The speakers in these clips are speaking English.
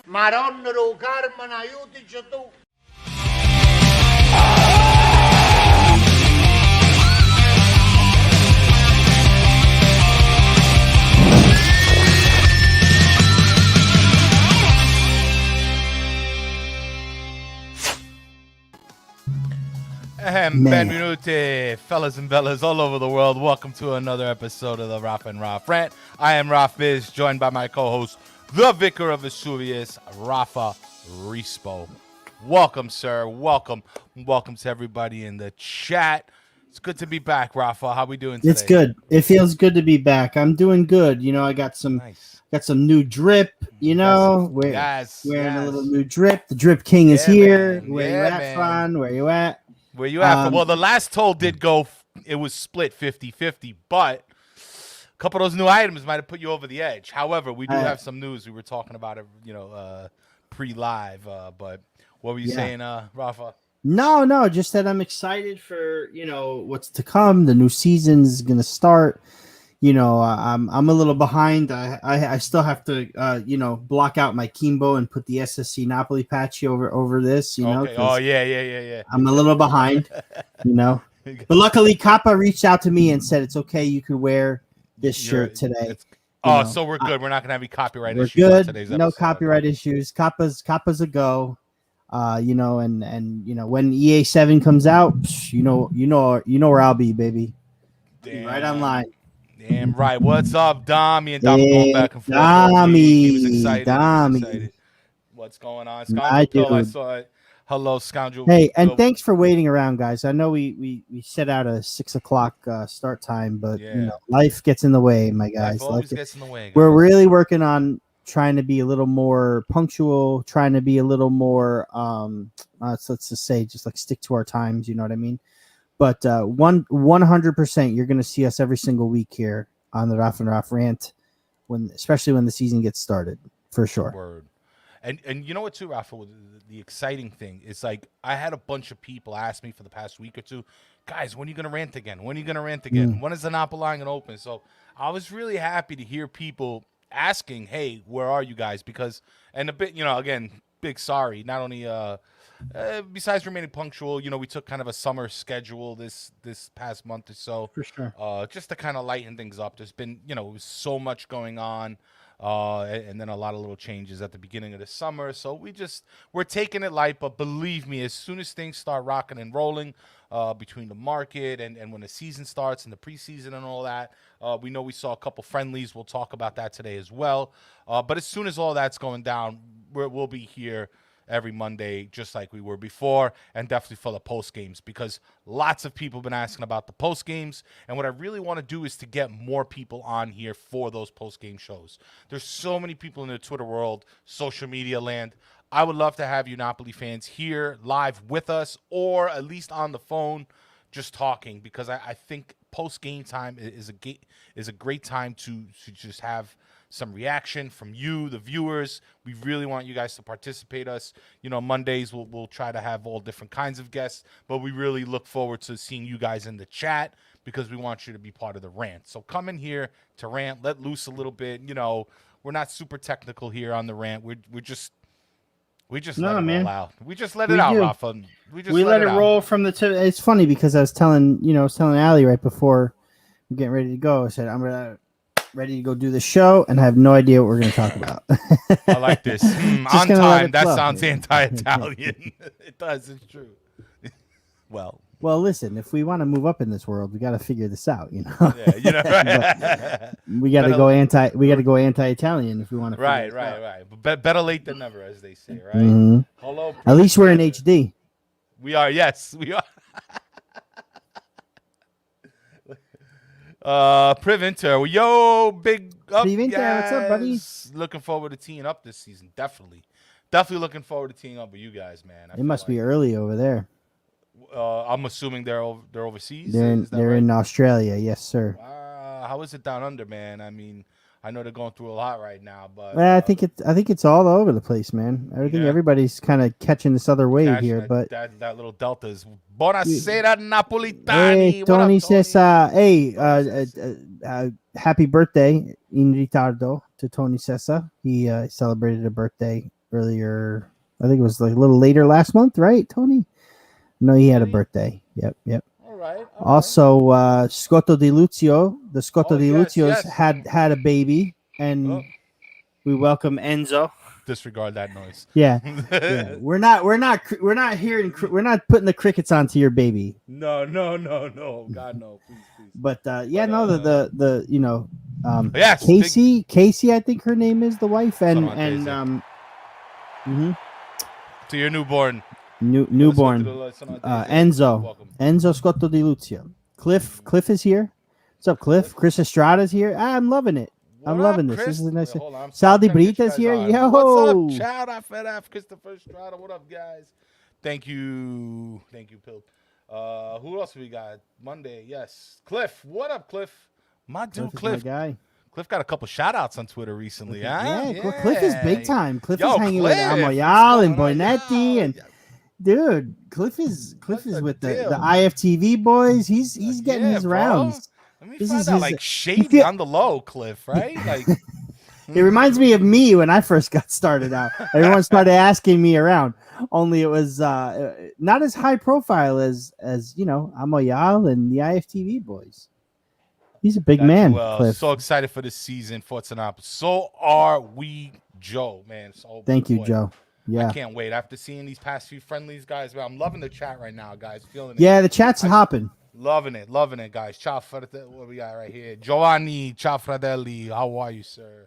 Madonna do Carmen, aiutici tu. Benvenuti, fellas and bellas all over the world. Welcome to another episode of the Rafa and Raf Rant. I am Raf Biz, joined by my co-host, the Vicar of Vesuvius, Rafa Rispo. Welcome, sir. Welcome to everybody in the chat. It's good to be back, Rafa. How we doing today? It's good. It feels good to be back. I'm doing good. You know, I got some new drip. You know, wearing a little new drip. The Drip King is here. Man. Where you at, Fran? Where you at? Where you at? Well, the last toll did go. It was split 50-50, but a couple of those new items might have put you over the edge. However, we do have some news. We were talking about it, pre-live. But what were you saying, Rafa? No, just that I'm excited for, what's to come. The new season's going to start. I'm a little behind. I still have to, block out my Kimbo and put the SSC Napoli patch over this, Okay. Oh, yeah. I'm a little behind, But luckily, Kappa reached out to me and said, it's okay. You could wear this shirt today. So we're good. We're not going to have any copyright issues good. on today's episode. No copyright issues. Kappa's a go. And when EA7 comes out, you know where I'll be, baby. Damn. Right online. Damn right. What's up, Dom? Me and Dom were going back and forth. He was excited. What's going on? Scoundrel I saw it. Hello, Scoundrel. Hey, and thanks for waiting around, guys. I know we set out a 6:00 start time, but life gets in the way, my guys. Life always gets in the way, guys. We're really working on trying to be a little more punctual, trying to be a little more let's just say just like stick to our times, you know what I mean? But 100% you're going to see us every single week here on the Raf and Raf Rant, especially when the season gets started, for sure. Word. And you know what too, Rafa, the exciting thing is, like, I had a bunch of people ask me for the past week or two, guys, when are you going to rant again? When is the Napoli line going to open? So I was really happy to hear people asking, hey, where are you guys? Because, and a bit, again, big sorry, not only besides remaining punctual, we took kind of a summer schedule this past month or so, for sure, just to kind of lighten things up. There's been, it was so much going on, and then a lot of little changes at the beginning of the summer. So we're taking it light, but believe me, as soon as things start rocking and rolling, between the market and when the season starts and the preseason and all that, we know we saw a couple friendlies. We'll talk about that today as well. But as soon as all that's going down, we'll be here every Monday, just like we were before, and definitely for the post games, because lots of people have been asking about the post games. And what I really want to do is to get more people on here for those post game shows. There's so many people in the Twitter world, social media land. I would love to have you Napoli fans here live with us, or at least on the phone, just talking, because I think post game time is a great time to just have some reaction from you, the viewers. We really want you guys to participate us. Mondays we'll try to have all different kinds of guests, but we really look forward to seeing you guys in the chat, because we want you to be part of the rant. So come in here to rant, let loose a little bit. We're not super technical here on the rant. We just let it all out. We just let it out, Rafa. We let it roll from the tip. It's funny because I was telling Ali right before we're getting ready to go. I said, I'm ready to go do the show, and I have no idea what we're going to talk about. I like this. On time. That sounds anti-Italian. It does. It's true. Well, listen, if we want to move up in this world, we got to figure this out, Yeah, we got to go anti-Italian if we want to. Right. But better late than never, as they say, right? Mm-hmm. Hello. At least we're in HD. We are. Yes, we are. Privinter, yo, big up, Privinter, what's up, buddy? Looking forward to teeing up this season. Definitely looking forward to teeing up with you guys, man. It must be early over there. I'm assuming they're overseas. They're in Australia, yes, sir. How is it down under, man? I mean, I know they're going through a lot right now, but I think it's all over the place, man. Everybody's kind of catching this other wave here, but that little delta is Buonasera Napolitani. Hey, Tony says, happy birthday in ritardo to Tony Sessa. He celebrated a birthday earlier. I think it was like a little later last month, right, Tony? No, he had a birthday. Yep. All right. Also, Scotto Di Luzio, the Scotto Oh, Di yes, Luzios yes. had a baby, and Oh. we welcome Enzo. Disregard that noise. Yeah. We're not hearing. We're not putting the crickets onto your baby. No. God, no. Please. But the yes, Casey, I think her name is the wife, and to your newborn. Newborn Enzo Scotto Di Luzio. Cliff is here. What's up, Cliff? Chris Estrada's here. I'm loving it. I'm loving this. This is a nice. Sal Di Brita's here. Yo, what's up? Shout out FedF Christopher Estrada. What up, guys? Thank you, Pil. Who else we got? Monday, yes. Cliff. What up, Cliff? My dude, Cliff. My guy. Cliff got a couple shout-outs on Twitter recently. Yeah. Cliff is big time. Cliff is hanging with Amoyal and Boinetti and dude, Cliff is with the IFTV boys. He's getting his rounds. Let me find out, like shady on the low, Cliff, right? Like it reminds me of me when I first got started out. Everyone started asking me around. Only it was not as high profile as Amoyal and the IFTV boys. He's a big man. Cliff. So excited for this season, Fortunato. So are we, Joe, man. So, thank you, Joe. Yeah. I can't wait. After seeing these past few friendlies, guys, I'm loving the chat right now, guys. Feeling it. Yeah, the chat's hopping. Loving it, guys. Ciao, what we got right here? Giovanni, ciao, Fratelli. How are you, sir?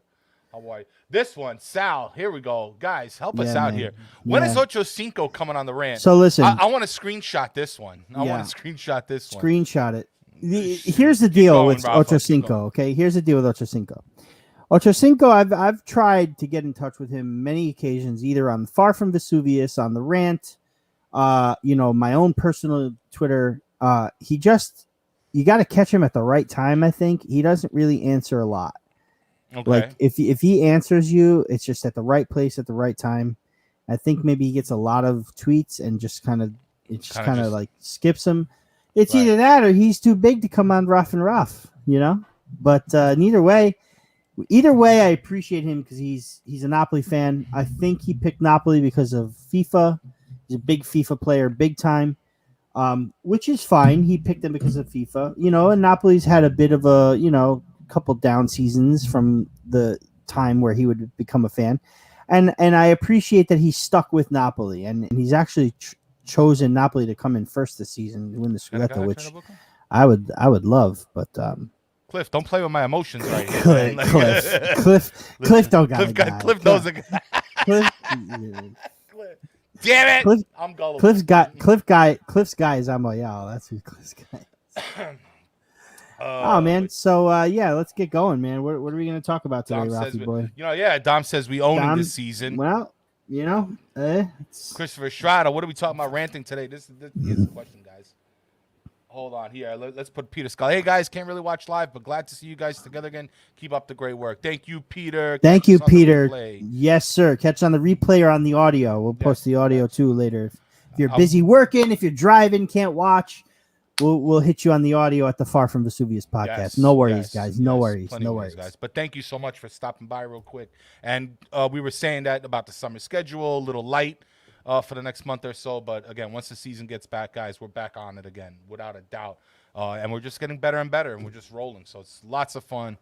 How are you? This one, Sal. Here we go. Guys, help us out here. When is Ocho Cinco coming on the rant? So listen. I want to screenshot this one. Screenshot it. Here's the deal with Ocho Cinco, okay? Here's the deal with Ocho Cinco. Ocho Cinco, I've tried to get in touch with him many occasions, either on Far From Vesuvius, on the rant, my own personal Twitter. You got to catch him at the right time. I think he doesn't really answer a lot. Okay. Like if he answers you, it's just at the right place at the right time. I think maybe he gets a lot of tweets and just kind of like skips them. It's either that or he's too big to come on Rough and Rough, But either way, I appreciate him because he's a Napoli fan. I think he picked Napoli because of FIFA. He's a big FIFA player, big time, which is fine. He picked them because of FIFA, and Napoli's had a bit of a, couple down seasons from the time where he would become a fan. And I appreciate that he's stuck with Napoli and he's actually chosen Napoli to come in first this season to win the Scudetto, which I would love, but Cliff, don't play with my emotions right here. Cliff don't got it. Cliff knows it. Cliff, damn it! I'm gullible. Cliff's guy is Amoyal. That's who Cliff's guy is. Oh man, so let's get going, man. What are we gonna talk about today, Rafi boy? Dom says we own it this season. Well, Christopher Estrada, what are we talking about ranting today? Here's the question, guys. Hold on here. Let's put Peter Skull. Hey guys, can't really watch live, but glad to see you guys together again. Keep up the great work. Thank you, Peter. Thank you, Peter. Yes, sir. Catch on the replay or on the audio. We'll post the audio too later. If you're busy working, if you're driving, can't watch, we'll hit you on the audio at the Far From Vesuvius podcast. Yes, no worries, guys. No worries. No worries, guys. But thank you so much for stopping by real quick. And we were saying that about the summer schedule, a little light for the next month or so. But again, once the season gets back, guys, we're back on it again, without a doubt. And we're just getting better and better, and we're just rolling. So it's lots of fun.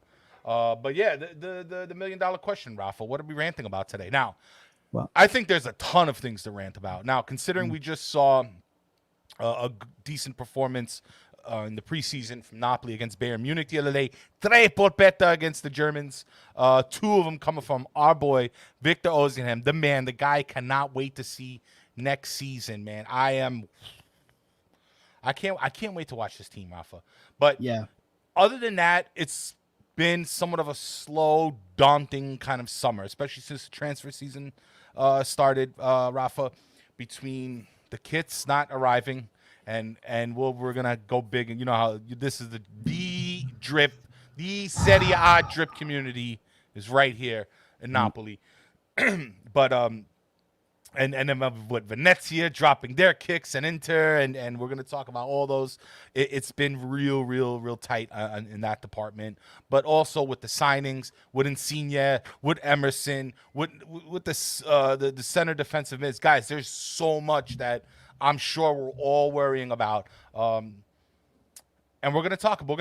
But yeah, the $1 million question, Rafa, what are we ranting about today? Now, I think there's a ton of things to rant about. Now, considering we just saw a decent performance in the preseason from Napoli against Bayern Munich the other day. 3 polpetta against the Germans. 2 of them coming from our boy, Victor Osimhen, the man. The guy cannot wait to see next season, man. I can't wait to watch this team, Rafa. But other than that, it's been somewhat of a slow, daunting kind of summer, especially since the transfer season started, Rafa, between the kits not arriving, and we're gonna go big, and you know how this is the drip, the Serie A drip community is right here in Napoli. But And then with Venezia dropping their kicks and Inter, and we're gonna talk about all those. It's been real tight in that department. But also with the signings, with Insigne, with Emerson, with the center defensive mids, guys. There's so much that I'm sure we're all worrying about. And we're gonna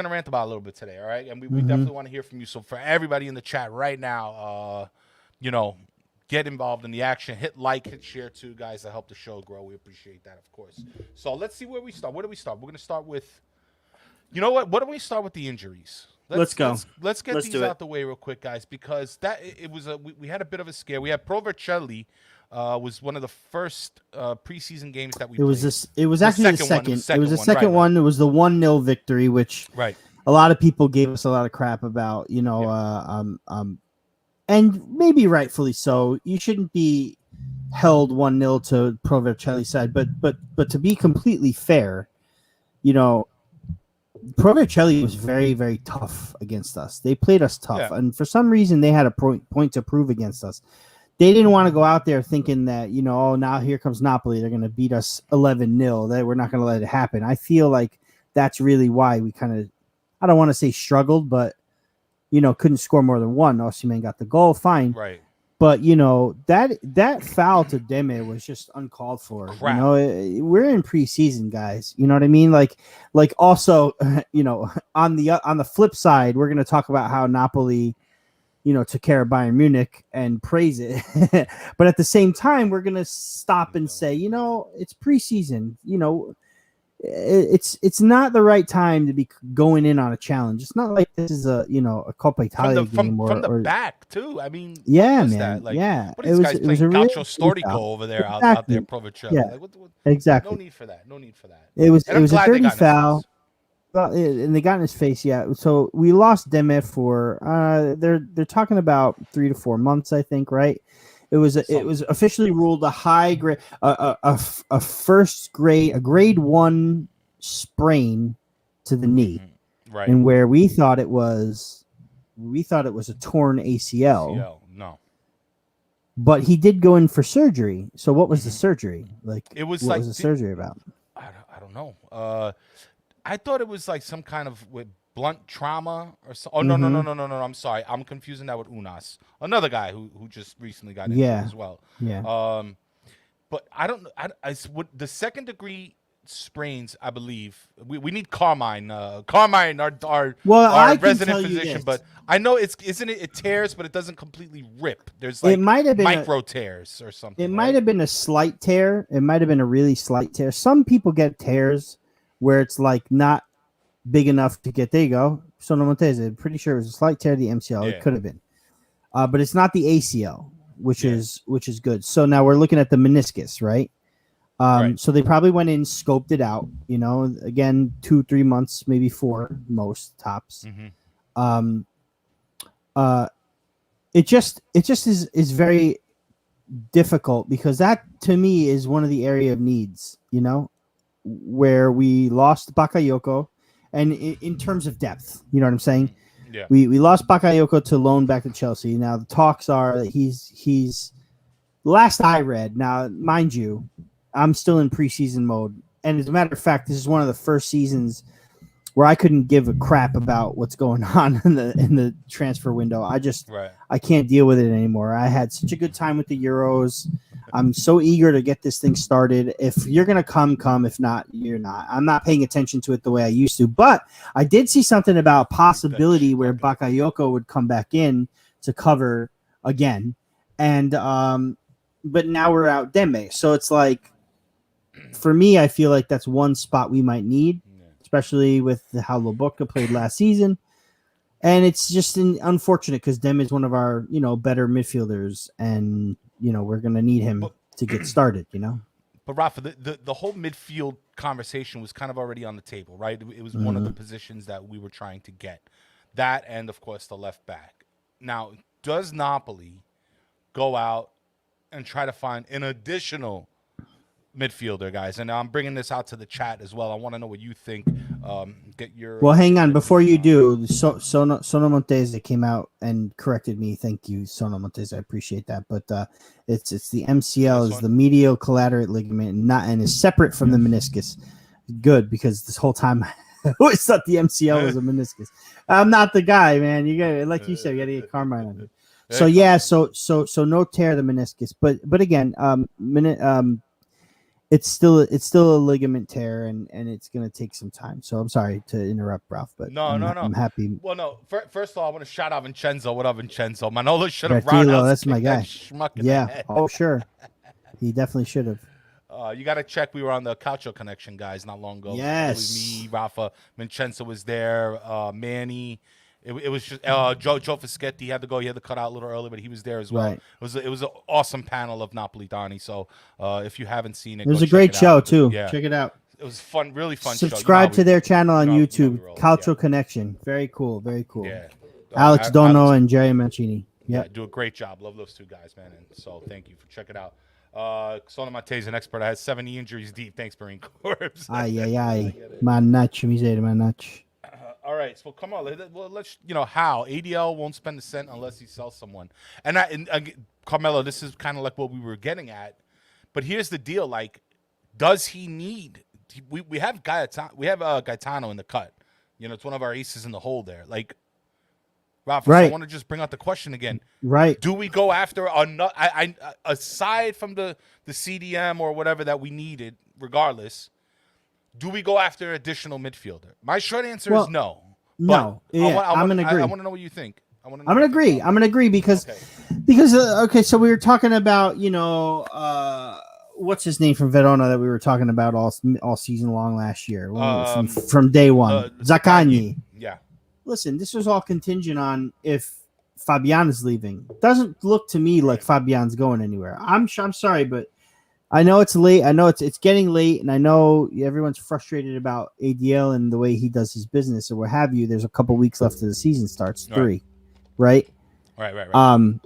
rant about it a little bit today, all right? And we definitely want to hear from you. So for everybody in the chat right now, get involved in the action. Hit like, hit share too, guys. That help the show grow. We appreciate that, of course. So let's see where we start. Where do we start? We're gonna start with, you know what? What do we start with the injuries? Let's go. Let's get these out the way real quick, guys, because we had a bit of a scare. We had Provercelli. Was one of the first preseason games that we played. It was actually the second. It was the second one. Right. It was the 1-0 victory, which a lot of people gave us a lot of crap about. And maybe rightfully so. You shouldn't be held 1-0 to Provercelli's side, but to be completely fair, Provercelli was very, very tough against us. They played us tough, and for some reason they had a point to prove against us. They didn't want to go out there thinking that, now here comes Napoli. They're going to beat us 11-0. That we're not going to let it happen. I feel like that's really why we kind of, I don't want to say struggled, but, couldn't score more than one. Osimhen got the goal, fine. Right. But, that foul to Deme was just uncalled for. Crap. We're in preseason, guys. You know what I mean? Like also, on the flip side, we're going to talk about how Napoli took care of Bayern Munich and praise it. But at the same time, we're going to stop and say, it's preseason. It's not the right time to be going in on a challenge. It's not like this is a Coppa Italia game from the back too. I mean, yeah, man, that? Like, yeah. What are these guys playing Calcio Storico over there out there, Provercelli? Yeah, like, what, exactly. No need for that. It was a dirty foul. Well, and they got in his face, yeah. So we lost Deme for they're talking about 3 to 4 months, I think, right? It was officially ruled a high grade, a grade 1 sprain to the knee, right? And where we thought it was a torn ACL. No. But he did go in for surgery. So what was the surgery? What was the surgery about? I don't know. I thought it was like some kind of blunt trauma or so. Oh, no. I'm sorry. I'm confusing that with Unas, another guy who just recently got injured as well. Yeah. But I don't know. The second degree sprains, I believe we need Carmine. Carmine, our resident physician. But I know it tears, but it doesn't completely rip. There's like it might have been micro tears or something. It might have been a slight tear. It might have been a really slight tear. Some people get tears where it's like not big enough to get. There you go. Sono Montese. Pretty sure it was a slight tear of the MCL. Yeah. It could have been, but it's not the ACL, which is good. So now we're looking at the meniscus, right? So they probably went in, scoped it out. Again, 2-3 months, maybe 4 most tops. It just is very difficult because that to me is one of the area of needs. Where we lost Bakayoko, and in terms of depth, you know what I'm saying? Yeah. We lost Bakayoko to loan back to Chelsea. Now the talks are that he's last I read. Now, mind you, I'm still in preseason mode, and as a matter of fact, this is one of the first seasons where I couldn't give a crap about what's going on in the transfer window. I can't deal with it anymore. I had such a good time with the Euros. I'm so eager to get this thing started. If you're going to come. If not, you're not. I'm not paying attention to it the way I used to. But I did see something about possibility where Bakayoko would come back in to cover again. And but now we're out Deme. So it's like, for me, I feel like that's one spot we might need, especially with how Lobotka played last season. And it's just unfortunate because Deme is one of our, better midfielders, and we're going to need him to get started, But Rafa, the whole midfield conversation was kind of already on the table, right? It was one of the positions that we were trying to get. That and, of course, the left back. Now, does Napoli go out and try to find an additional midfielder, guys, and I'm bringing this out to the chat as well. I want to know what you think. Get your Well, hang on. Before you do, Sono Montese came out and corrected me. Thank you, Sono Montese. I appreciate that. But it's the MCL is the medial collateral ligament, and is separate from the meniscus. Good, because this whole time I always thought the MCL was a meniscus. I'm not the guy, man. You got, like you said, you got to get Carmine on you. So yeah, so no tear the meniscus, but again, it's still a ligament tear, and it's gonna take some time. So I'm sorry to interrupt, Ralph, but no. I'm happy. Well, no. First of all, I want to shout out Vincenzo. What up, Vincenzo? Manolo should have That's my guy. Yeah. Oh, sure. He definitely should have. You got to check. We were on the Calcio Connection, guys, not long ago. Yes. It was me, Rafa, Vincenzo was there, Manny. It was just Joe Fischetti had to go. He had to cut out a little early, but he was there as well. Right. It was an awesome panel of Napolitani. So if you haven't seen it, it was a great show too. Yeah. Check it out. It was fun, really fun. Subscribe to their channel on YouTube, Calcio Connection. Very cool, very cool. Yeah. Alex Dono and Jerry Mancini. Yeah, do a great job. Love those two guys, man. And so thank you for checking out. Sono Montese, an expert. I had 70 injuries deep. Thanks, Marine Corps. Ay. Manach, miseria, manach. All right, so come on. Let's how ADL won't spend a cent unless he sells someone. And Carmelo, this is kind of like what we were getting at. But here's the deal: like, does he need? We have Gaetano in the cut. It's one of our aces in the hole there. Like, Ralph, right. I want to just bring out the question again. Right? Do we go after aside from the CDM or whatever that we needed, regardless? Do we go after additional midfielder? My short answer is no. No. I'm going to agree. I want to know what you think. I'm going to agree. I'm going to agree because so we were talking about, what's his name from Verona that we were talking about all season long last year from day one. Zaccagni. Yeah. Listen, this was all contingent on if Fabian is leaving. Doesn't look to me like Fabian's going anywhere. I'm sorry, but I know it's late. I know it's getting late, and I know everyone's frustrated about ADL and the way he does his business or what have you. There's a couple weeks left till the season starts. 3, right? Right.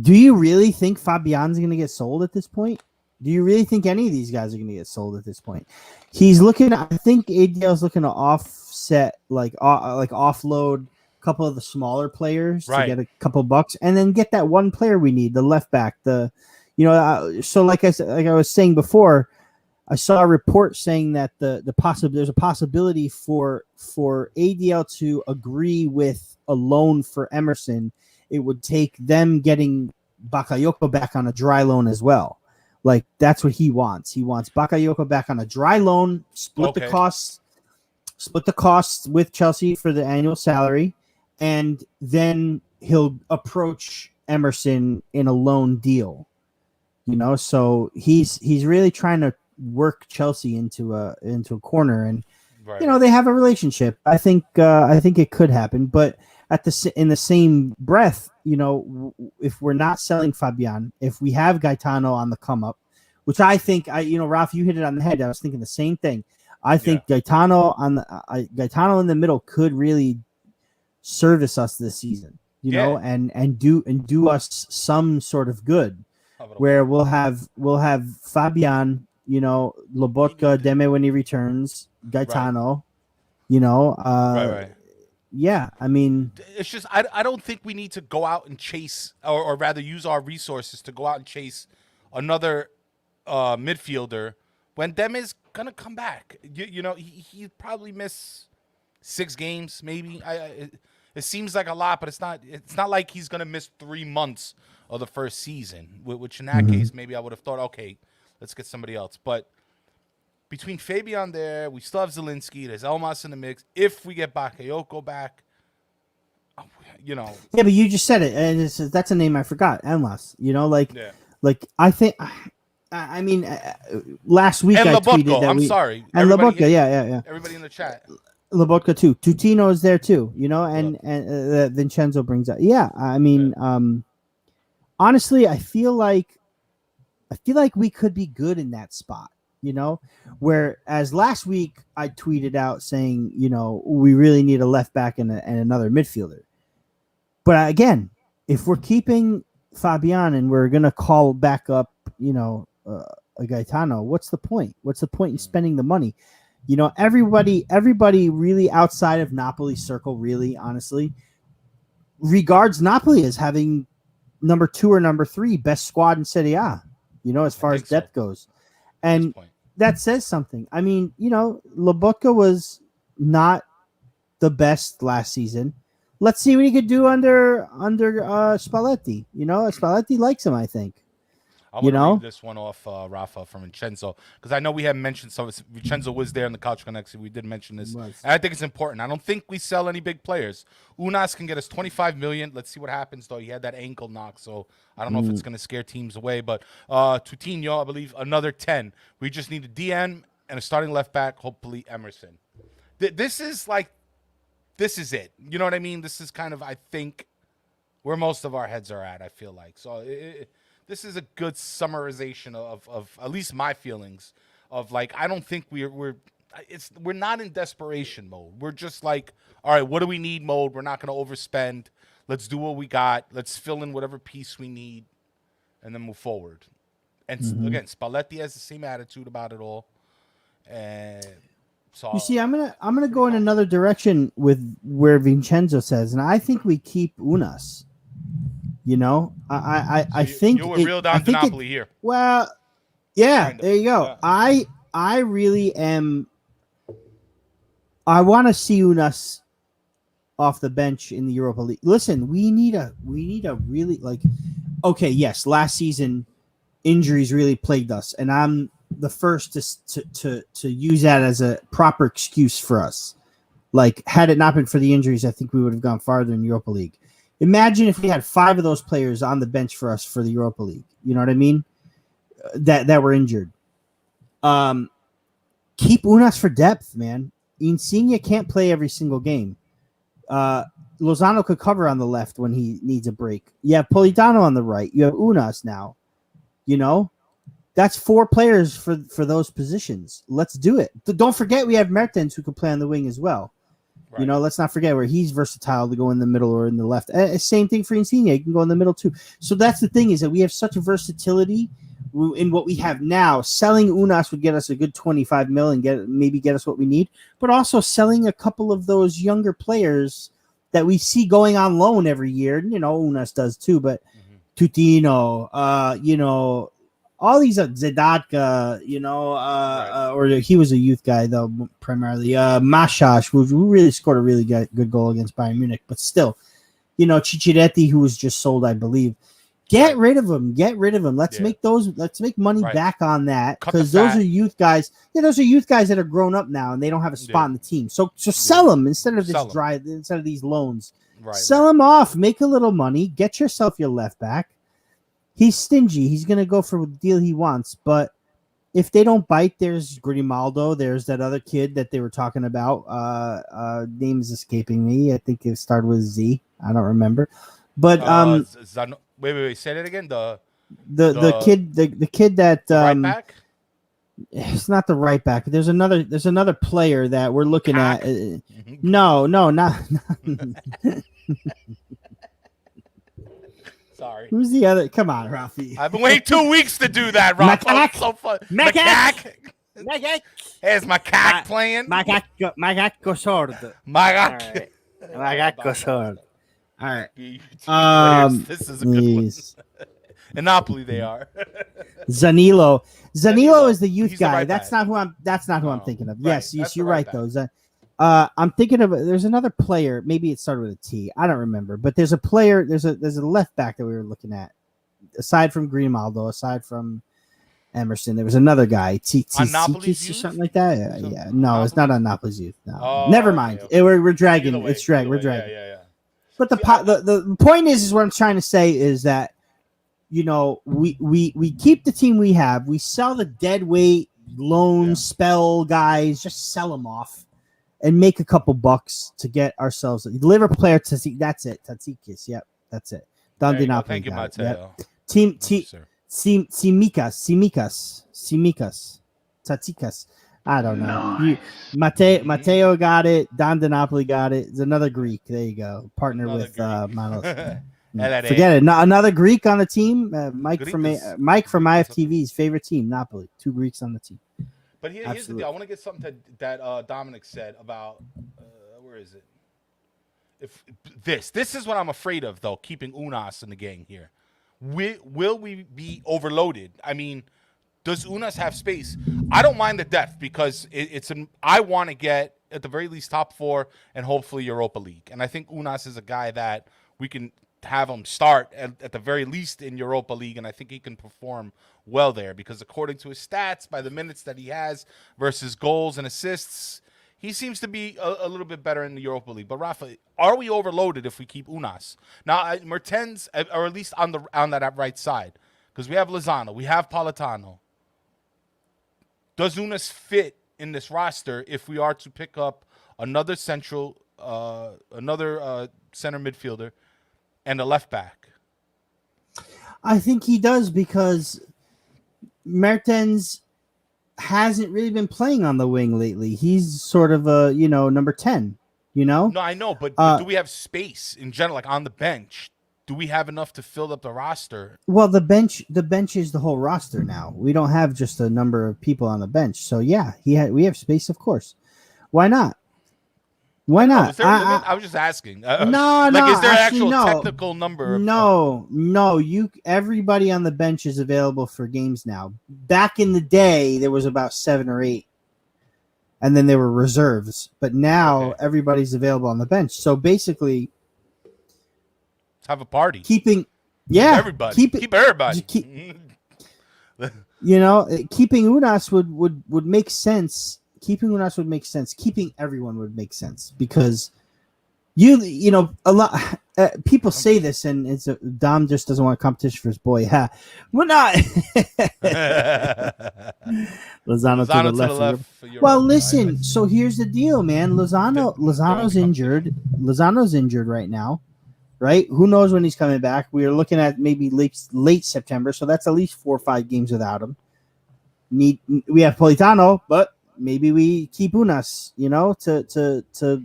Do you really think Fabian's going to get sold at this point? Do you really think any of these guys are going to get sold at this point? He's looking. I think ADL's looking to offset, offload a couple of the smaller players to get a couple bucks, and then get that one player we need, the left back, so like I was saying before, I saw a report saying that there's a possibility for ADL to agree with a loan for Emerson. It would take them getting Bakayoko back on a dry loan as well. Like, that's what he wants. He wants Bakayoko back on a dry loan, split the costs with Chelsea for the annual salary, and then he'll approach Emerson in a loan deal. So he's really trying to work Chelsea into a corner, and they have a relationship. I think it could happen, but in the same breath, if we're not selling Fabian, if we have Gaetano on the come up, which I think Ralph, you hit it on the head. I was thinking the same thing. I think Gaetano in the middle could really service us this season, and do us some sort of good. Where we'll have Fabian, Lobotka, Deme when he returns, Gaetano, right. Yeah, I mean, it's just I don't think we need to go out and chase, or rather use our resources to go out and chase another midfielder when Deme's gonna come back. He probably miss 6 games, maybe. It seems like a lot, but it's not like he's gonna miss 3 months of the first season, which in that case, maybe I would have thought, okay, let's get somebody else. But between Fabian there, we still have Zielinski. There's Elmas in the mix. If we get Bakayoko back, Yeah, but you just said it, and that's a name I forgot, Elmas. Like I think, I mean, last week and I Lobotka, tweeted that I'm sorry. And Lobotka, yeah. Everybody in the chat. Lobotka too. Tutino is there too, and Vincenzo brings up. Yeah, I mean, honestly, I feel like we could be good in that spot, whereas last week I tweeted out saying, we really need a left back and another midfielder. But again, if we're keeping Fabian and we're going to call back up, Gaetano. What's the point? What's the point in spending the money? You know, everybody really outside of Napoli's circle, really, honestly, regards Napoli as having number 2 or number 3 best squad in Serie A, you know, as far as depth goes. And that says something. I mean, you know, Lobotka was not the best last season. Let's see what he could do under Spalletti. You know, Spalletti likes him, I think. I want to read this one off, Rafa, from Vincenzo, because I know we haven't mentioned some. Vincenzo was there in the Couch Connection. We did mention this, and I think it's important. I don't think we sell any big players. Unas can get us 25 million. Let's see what happens, though. He had that ankle knock, so I don't know if it's going to scare teams away. But Coutinho, I believe, another 10. We just need a DM and a starting left back, hopefully Emerson. This is it. You know what I mean? This is kind of, I think, where most of our heads are at, I feel like. So this is a good summarization of at least my feelings of, like, I don't think we're not in desperation mode. We're just like, all right, what do we need mode? We're not going to overspend. Let's do what we got. Let's fill in whatever piece we need and then move forward. And again, Spalletti has the same attitude about it all. And so you see, I'm gonna go in another direction with where Vincenzo says, and I think we keep Unas. You know, I think you were real down to Napoli here. Well, yeah, kind of. There you go. Yeah. I really am. I want to see Unas off the bench in the Europa League. Listen, we need a really, like, okay, yes, last season injuries really plagued us, and I'm the first to use that as a proper excuse for us. Like, had it not been for the injuries, I think we would have gone farther in Europa League. Imagine if we had 5 of those players on the bench for us for the Europa League. You know what I mean? That were injured. Keep Unas for depth, man. Insigne can't play every single game. Lozano could cover on the left when he needs a break. You have Politano on the right. You have Unas now. You know? That's 4 players for those positions. Let's do it. Don't forget we have Mertens who can play on the wing as well. Right. You know, let's not forget where he's versatile to go in the middle or in the left. Same thing for Insigne. He can go in the middle too. So that's the thing, is that we have such a versatility in what we have now. Selling Unas would get us a good 25 mil and get us what we need. But also selling a couple of those younger players that we see going on loan every year. You know, Unas does too, but Tutino, you know, all these Zedatka, you know, or he was a youth guy though primarily. Mashash, who really scored a really good goal against Bayern Munich, but still, you know, Cicciretti, who was just sold, I believe. Get rid of him. Let's make money back on that, because those are youth guys. Yeah, those are youth guys that are grown up now and they don't have a spot in the team. So sell them instead of instead of these loans. Sell them off, make a little money, get yourself your left back. He's stingy. He's going to go for the deal he wants. But if they don't bite, there's Grimaldo. There's that other kid that they were talking about. Name's escaping me. I think it started with Z. I don't remember. But wait. Say that again. The kid that right back. It's not the right back. There's another player that we're looking at. No, not. Sorry. Who's the other? Come on, Rafi. I've been waiting 2 weeks to do that, Rafi. Macaque. So fun. Macaque. There's Macaque playing. Macaque sword. Macaque. Macaque sword. All right. This is a good one. In Napoli, they are. Zanilo is the youth guy. That's not who I'm thinking of. Right. Yes, you're right though. I'm thinking of there's another player. Maybe it started with a T. I don't remember. But there's a player. There's a left back that we were looking at. Aside from Grimaldo, aside from Emerson, there was another guy. On Napoli's or something like that. Yeah. No, it's not on Napoli's youth. No. Never mind. Okay. We're dragging. We're dragging. Yeah. But the point is what I'm trying to say is that, you know, we keep the team we have. We sell the dead weight loan spell guys. Just sell them off. And make a couple bucks to get ourselves deliver player to that's it. Tatsikis, yep, that's it. Dante Napoli. Thank you, Matteo. Yep. Team Simikas. Tatsikas. I don't know. Matteo got it. Don DiNapoli got it. It's another Greek. There you go. Partner with Manos. Forget it. No, another Greek on the team. Mike Greek from is- IFTV's favorite team, Napoli. 2 Greeks on the team. But here's the Absolutely. deal. I want to get something that Dominic said about where is it? If this is what I'm afraid of, though, keeping Unas in the gang here. Will we be overloaded? I mean, does Unas have space? I don't mind the depth because I want to get at the very least top 4 and hopefully Europa League. And I think Unas is a guy that we can have him start at the very least in Europa League, and I think he can perform well there because according to his stats, by the minutes that he has versus goals and assists, he seems to be a little bit better in the Europa League. But Rafa, are we overloaded if we keep Unas? Now, Mertens, or at least on that right side, because we have Lozano, we have Politano. Does Unas fit in this roster if we are to pick up another center midfielder and a left back? I think he does because Mertens hasn't really been playing on the wing lately. He's sort of a, number 10, No, I know, but do we have space in general, like on the bench? Do we have enough to fill up the roster? Well, the bench is the whole roster now. We don't have just a number of people on the bench. So yeah, we have space, of course. Why not? Why not? Is there a limit? I was just asking. No, is there actually, an actual technical number? No. Everybody on the bench is available for games now. Back in the day, there was about 7 or 8, and then there were reserves. But now everybody's available on the bench. So basically, have a party. Keeping everybody. Keep everybody. Keeping Unas would make sense. Keeping Unas would make sense. Keeping everyone would make sense because a lot people say this, and it's Dom just doesn't want competition for his boy. We're not. Lozano to the left. Well, listen. So here's the deal, man. Lozano's injured. Lozano's injured right now. Right? Who knows when he's coming back? We are looking at maybe late September, so that's at least 4 or 5 games without him. We have Politano, but maybe we keep Unas, to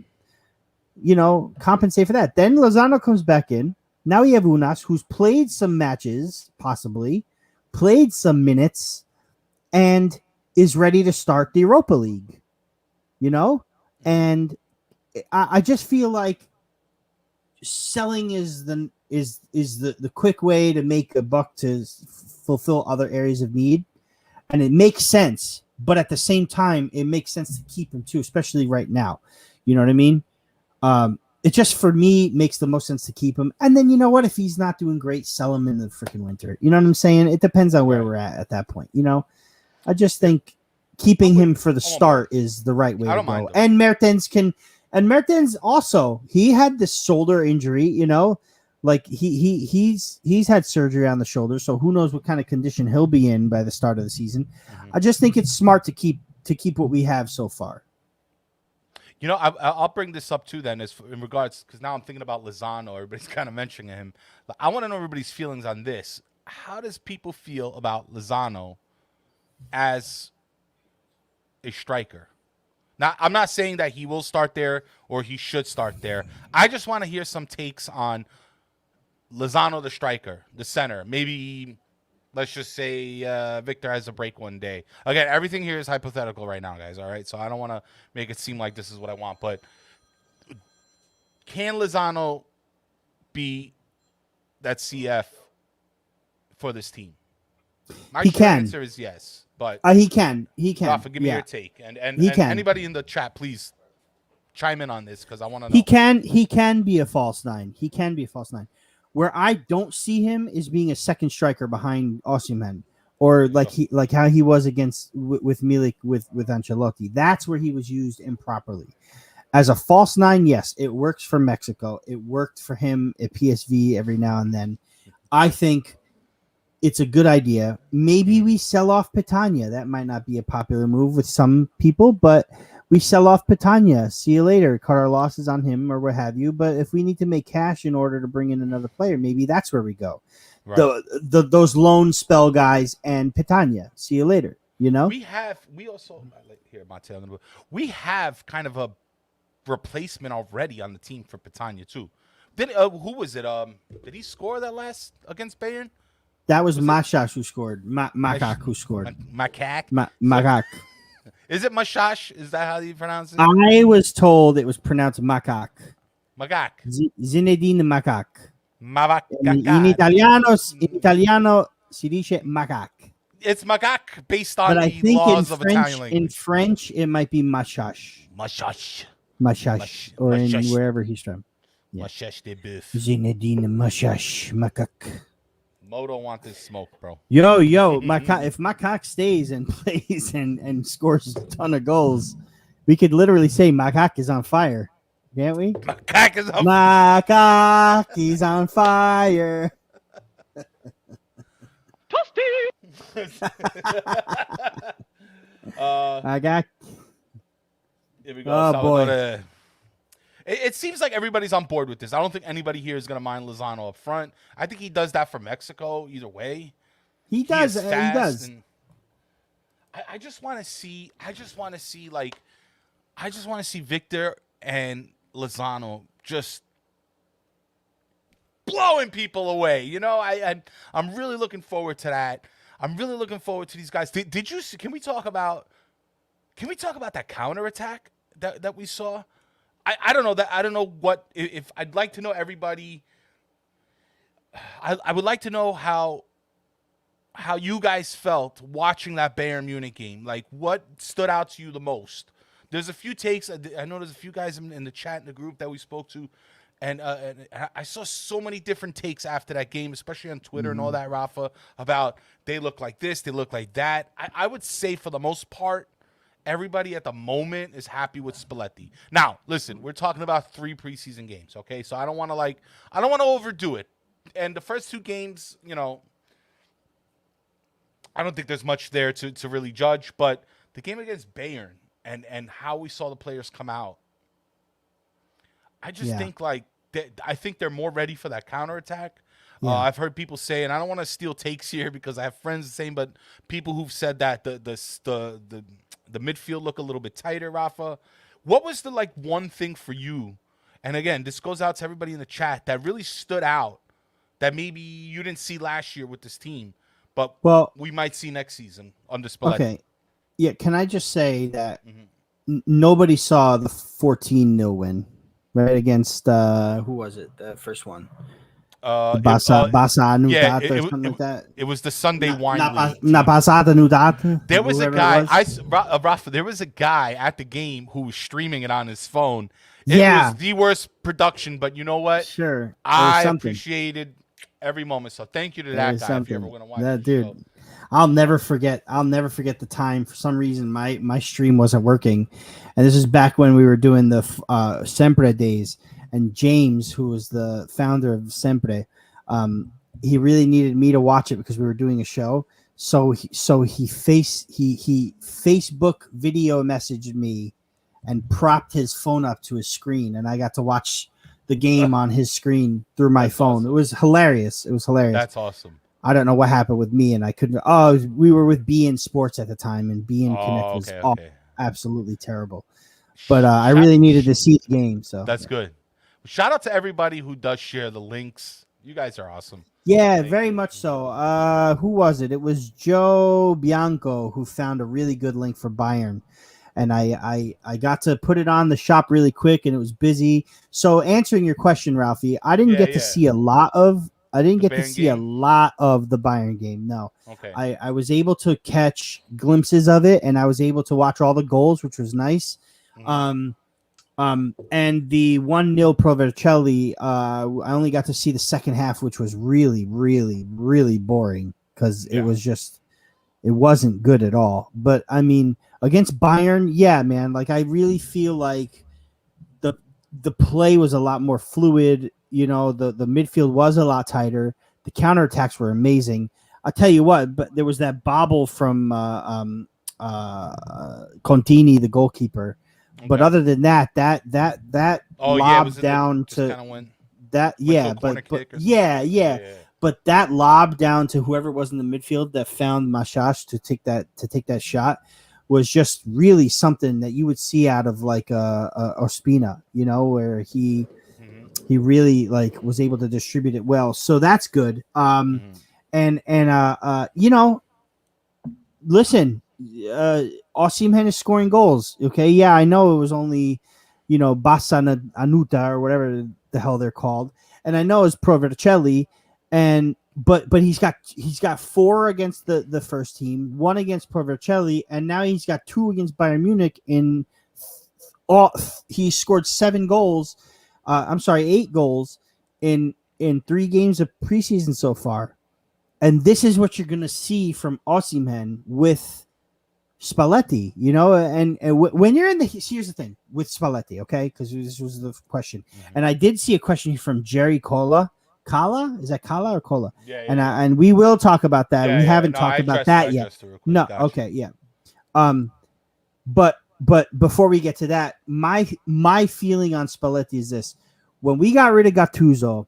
compensate for that. Then Lozano comes back in. Now we have Unas, who's played some matches, possibly played some minutes, and is ready to start the Europa League. And I just feel like selling is the quick way to make a buck to fulfill other areas of need, and it makes sense. But at the same time, it makes sense to keep him too, especially right now. You know what I mean? It just for me makes the most sense to keep him. And then you know what? If he's not doing great, sell him in the freaking winter. You know what I'm saying? It depends on where we're at that point. I just think keeping him for the start is the right way to go. And Mertens also, he had this shoulder injury, like he's had surgery on the shoulder, so who knows what kind of condition he'll be in by the start of the season. Mm-hmm. I just think it's smart to keep what we have so far. I'll bring this up too then, in regards, because now I'm thinking about Lozano. Everybody's kind of mentioning him. I want to know everybody's feelings on this. How does people feel about Lozano as a striker? Now, I'm not saying that he will start there or he should start there. I just want to hear some takes on Lozano, the striker, the center. Maybe, let's just say Victor has a break one day. Again, everything here is hypothetical right now, guys, all right? So I don't want to make it seem like this is what I want. But can Lozano be that CF for this team? My answer is yes. But he can. Rafa, give me your take, and anybody in the chat, please chime in on this because I want to know. He can be a false 9. He can be a false 9. Where I don't see him is being a second striker behind Osimhen, or like how he was with Milik with Ancelotti. That's where he was used improperly. As a false 9, yes, it works for Mexico. It worked for him at PSV every now and then. I think it's a good idea. Maybe we sell off Petagna. That might not be a popular move with some people, but we sell off Petagna. See you later. Cut our losses on him or what have you. But if we need to make cash in order to bring in another player, maybe that's where we go. Right. Those loan spell guys and Petagna. See you later. We also here, we have kind of a replacement already on the team for Petagna too. Who was it? Did he score that last against Bayern? That was Was it- Mashash who scored. Makak who scored. Macaque. Makak. Is it Mashash? Is that how you pronounce it? I was told it was pronounced Makak. Magak. Zinedine Makak. In Mavacacà. Italiano si dice Makak. It's Magak based on But I the think laws of Italian in language. French it might be Mashash. Mashash. Mashash. Or in Mashash. wherever he's from. Yeah. Mashash de boeuf. Zinedine Mashash Makak. Mo don't want this smoke, bro. Yo, if Makak stays and plays and scores a ton of goals, we could literally say Makak is on fire. Can't we? Macaque is up. Makak is on fire. Makak. Here we go. Oh, boy. It seems like everybody's on board with this. I don't think anybody here is going to mind Lozano up front. I think he does that for Mexico either way. He does. is He fast does. and I just want to see. I just want to see Victor and Lozano just blowing people away. You know, I'm really looking forward to that. I'm really looking forward to these guys. Did you see? Can we talk about that counterattack that we saw? I don't know that. I don't know what if I'd like to know everybody. I would like to know how you guys felt watching that Bayern Munich game. Like, what stood out to you the most? There's a few takes. I know there's a few guys in the chat in the group that we spoke to, and I saw so many different takes after that game, especially on Twitter and all that, Rafa, about they look like this, they look like that. I would say for the most part, everybody at the moment is happy with Spalletti. Now, listen, we're talking about 3 preseason games, okay? So I don't want to overdo it. And the first 2 games, you know, I don't think there's much there to really judge, but the game against Bayern and how we saw the players come out, I just think I think they're more ready for that counterattack. Yeah. I've heard people say, and I don't want to steal takes here because I have friends saying, but people who've said that the midfield look a little bit tighter, Rafa. What was the one thing for you? And again, this goes out to everybody in the chat that really stood out that maybe you didn't see last year with this team, but we might see next season under Spalletti. Okay. Yeah, can I just say that nobody saw the 14-0 win, right, against who was it? The first one. Basa Nudat or something like that. It was the Sunday wine league. Basata Nudat. There was a guy. Rafa, there was a guy at the game who was streaming it on his phone. It was the worst production, but you know what? Sure, I appreciated every moment. So thank you to that guy. If you ever want to watch that dude. Show. I'll never forget the time. For some reason, my stream wasn't working, and this is back when we were doing the Sempre days. And James, who was the founder of Sempre, he really needed me to watch it because we were doing a show. So he Facebook video messaged me and propped his phone up to his screen, and I got to watch the game on his screen through my phone. Awesome. It was hilarious. That's awesome. I don't know what happened with me, and I couldn't. We were with BN Sports at the time, and BN Connect was absolutely terrible. But I really needed to see the game. So that's good. Shout out to everybody who does share the links. You guys are awesome. Yeah, very much so. Who was it? It was Joe Bianco who found a really good link for Bayern. And I got to put it on the shop really quick, and it was busy. So answering your question, Ralphie, I didn't get to see a lot of the Bayern game. No. Okay. I was able to catch glimpses of it, and I was able to watch all the goals, which was nice. Mm-hmm. And the 1-0 Pro Vercelli, I only got to see the second half, which was really, really, really boring because it wasn't good at all. But I mean, against Bayern, yeah, man, I really feel like the play was a lot more fluid. You know, the midfield was a lot tighter. The counterattacks were amazing. I'll tell you what, but there was that bobble from Contini, the goalkeeper. Okay. But other than that lob down to that, but that lob down to whoever was in the midfield that found Mashash to take that shot was just really something that you would see out of Ospina, you know, where he He really like was able to distribute it well, so that's good. And you know, listen, Osimhen is scoring goals. Okay, yeah, I know it was only, you know, Bassa Anuta or whatever the hell they're called, and I know it's Pro Vercelli, and but he's got 4 against the first team, 1 against Pro Vercelli, and now he's got 2 against Bayern Munich. He scored 7 goals. I'm sorry, 8 goals in 3 games of preseason so far. And this is what you're going to see from Osimhen with Spalletti, you know, and when you're in the, here's the thing with Spalletti, okay, because this was the question, and I did see a question from Jerry Cola. Kala, is that Kala or Cola? Yeah, and we will talk about that. We haven't talked about that yet. No, gotcha. okay, yeah. But before we get to that, my feeling on Spalletti is this: when we got rid of Gattuso,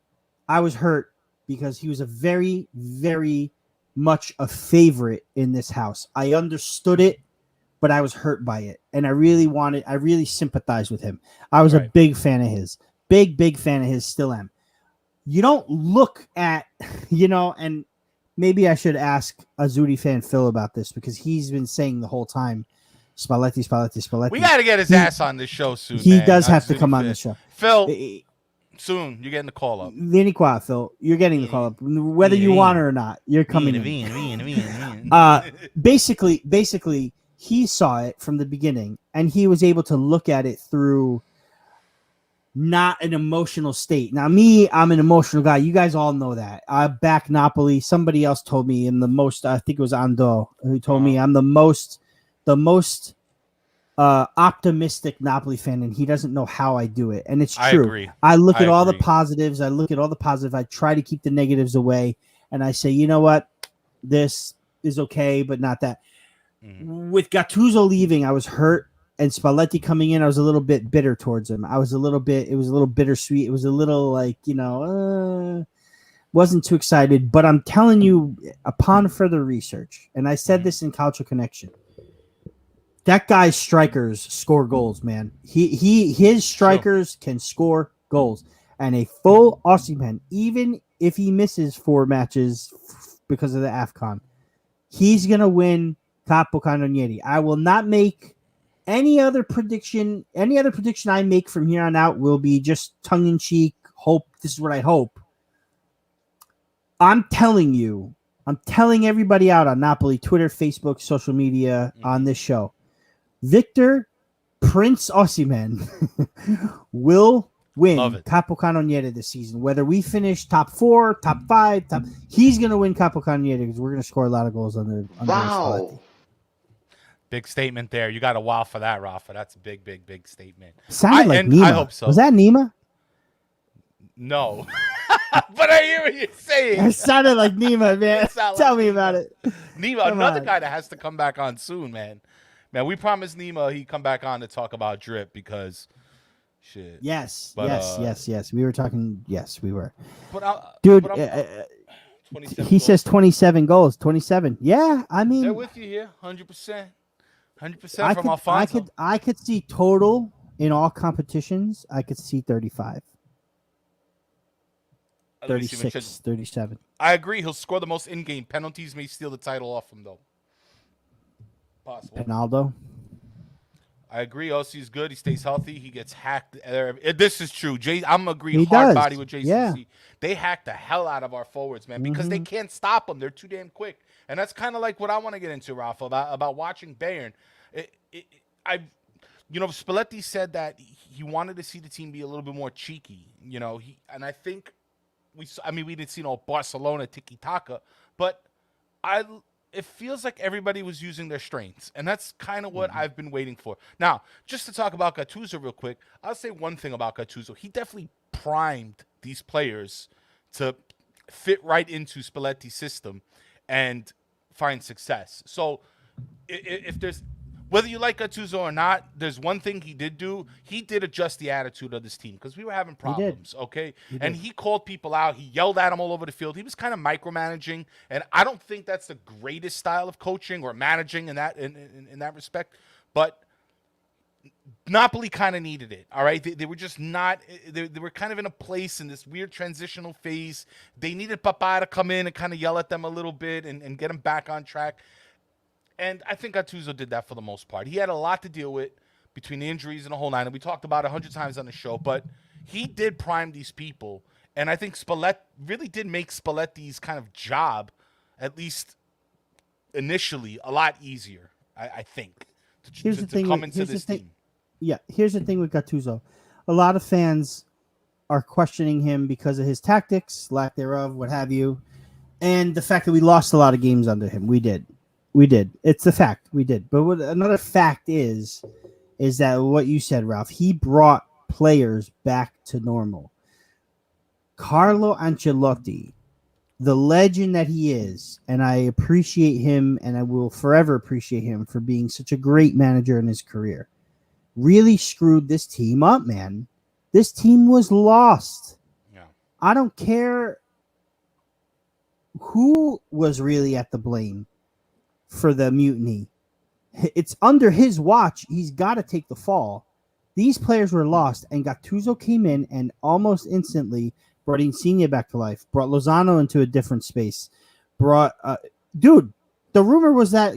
I was hurt because he was a very, very much a favorite in this house. I understood it, but I was hurt by it, and I really sympathized with him. I was a big fan of his, big fan of his, still am. You don't look at, you know, and maybe I should ask Azzurri fan Phil about this because he's been saying the whole time, Spalletti. We got to get his ass on this show soon. He does have to come on the show. Phil, soon you're getting the call up. Vieni qua, Phil. You're getting the call up, whether you want it or not. You're coming in. Basically, he saw it from the beginning, and he was able to look at it through not an emotional state. Now, me, I'm an emotional guy. You guys all know that. I back Napoli. Somebody else told me in the most. I think it was Ando who told me I'm the most optimistic Napoli fan, and he doesn't know how I do it. And it's true. I agree. I look at all the positives. I try to keep the negatives away, and I say, you know what, this is okay, but not that. With Gattuso leaving, I was hurt, and Spalletti coming in, I was a little bit bitter towards him. It was a little bittersweet. It was a little like, you know, wasn't too excited. But I'm telling you, upon further research, and I said this in Calcio Connection, that guy's strikers score goals, man. His strikers can score goals. And a full Osimhen, even if he misses 4 matches because of the AFCON, he's going to win Capocannoniere. I will not make any other prediction. Any other prediction I make from here on out will be just tongue-in-cheek, hope. This is what I hope. I'm telling everybody out on Napoli, Twitter, Facebook, social media, on this show, Victor Prince Osimhen will win Capocannoniere this season. Whether we finish top 4, top 5, he's going to win Capocannoniere because we're going to score a lot of goals under Spalletti. Big statement there. You got a wow for that, Rafa. That's a big statement. Sounded like Nima. I hope so. Was that Nima? No. But I hear what you're saying. It sounded like Nima, man. Tell me about it. Nima, another guy that has to come back on soon, man. Man, we promised Nima he'd come back on to talk about drip because shit. Yes. We were talking. Yes, we were. Dude, he says 27 goals. 27. Yeah, I mean. They're with you here, 100%. 100% from Alfonso. I could see total in all competitions. I could see 35. 36, 37. I agree. He'll score the most in-game. Penalties may steal the title off him, though. Possible. Penaldo. I agree. Ossi's good. He stays healthy. He gets hacked. This is true. I'm agreeing hard body with JCC. Yeah. They hack the hell out of our forwards, man, because they can't stop them. They're too damn quick. And that's kind of like what I want to get into, Rafa, about watching Bayern. Spalletti said that he wanted to see the team be a little bit more cheeky, and I think we didn't see no Barcelona tiki-taka, but it feels like everybody was using their strengths, and that's kind of what I've been waiting for. Now, just to talk about Gattuso real quick, I'll say one thing about Gattuso. He definitely primed these players to fit right into Spalletti's system and find success. So if there's, whether you like Gattuso or not, there's one thing he did do. He did adjust the attitude of this team because we were having problems, okay? And he called people out. He yelled at them all over the field. He was kind of micromanaging, and I don't think that's the greatest style of coaching or managing in that respect. But Napoli kind of needed it. All right, they were just not. They were kind of in a place in this weird transitional phase. They needed Papa to come in and kind of yell at them a little bit and get them back on track. And I think Gattuso did that for the most part. He had a lot to deal with between the injuries and the whole nine, and we talked about it 100 times on the show. But he did prime these people, and I think Spalletti really did make Spalletti's kind of job, at least initially, a lot easier. I think to come into this team. Yeah, here's the thing with Gattuso. A lot of fans are questioning him because of his tactics, lack thereof, what have you, and the fact that we lost a lot of games under him. We did. It's the fact. We did. But another fact is that what you said, Ralph, he brought players back to normal. Carlo Ancelotti, the legend that he is, and I appreciate him, and I will forever appreciate him for being such a great manager in his career, really screwed this team up, man. This team was lost. Yeah. I don't care who was really at the blame for the mutiny. It's under his watch. He's got to take the fall. These players were lost, and Gattuso came in and almost instantly brought Insigne back to life, brought Lozano into a different space, the rumor was that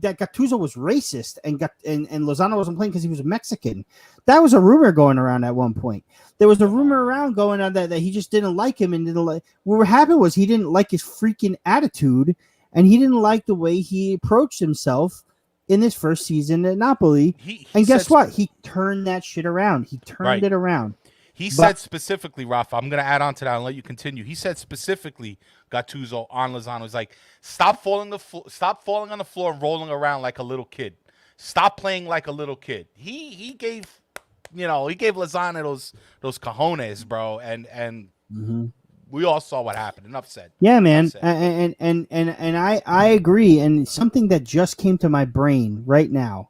Gattuso was racist and Lozano wasn't playing because he was Mexican. That was a rumor going around at one point. There was a rumor around going on that he just didn't like him and didn't like. What happened was he didn't like his freaking attitude and he didn't like the way he approached himself in his first season at Napoli. And guess what? He turned that shit around. He turned it around. He said specifically, Rafa, I'm going to add on to that and let you continue. He said specifically, Gattuso on Lozano, he's like, stop falling on the floor and rolling around like a little kid. Stop playing like a little kid. He gave Lozano those cojones, bro, and we all saw what happened. Enough said. Yeah, man, and I agree. And something that just came to my brain right now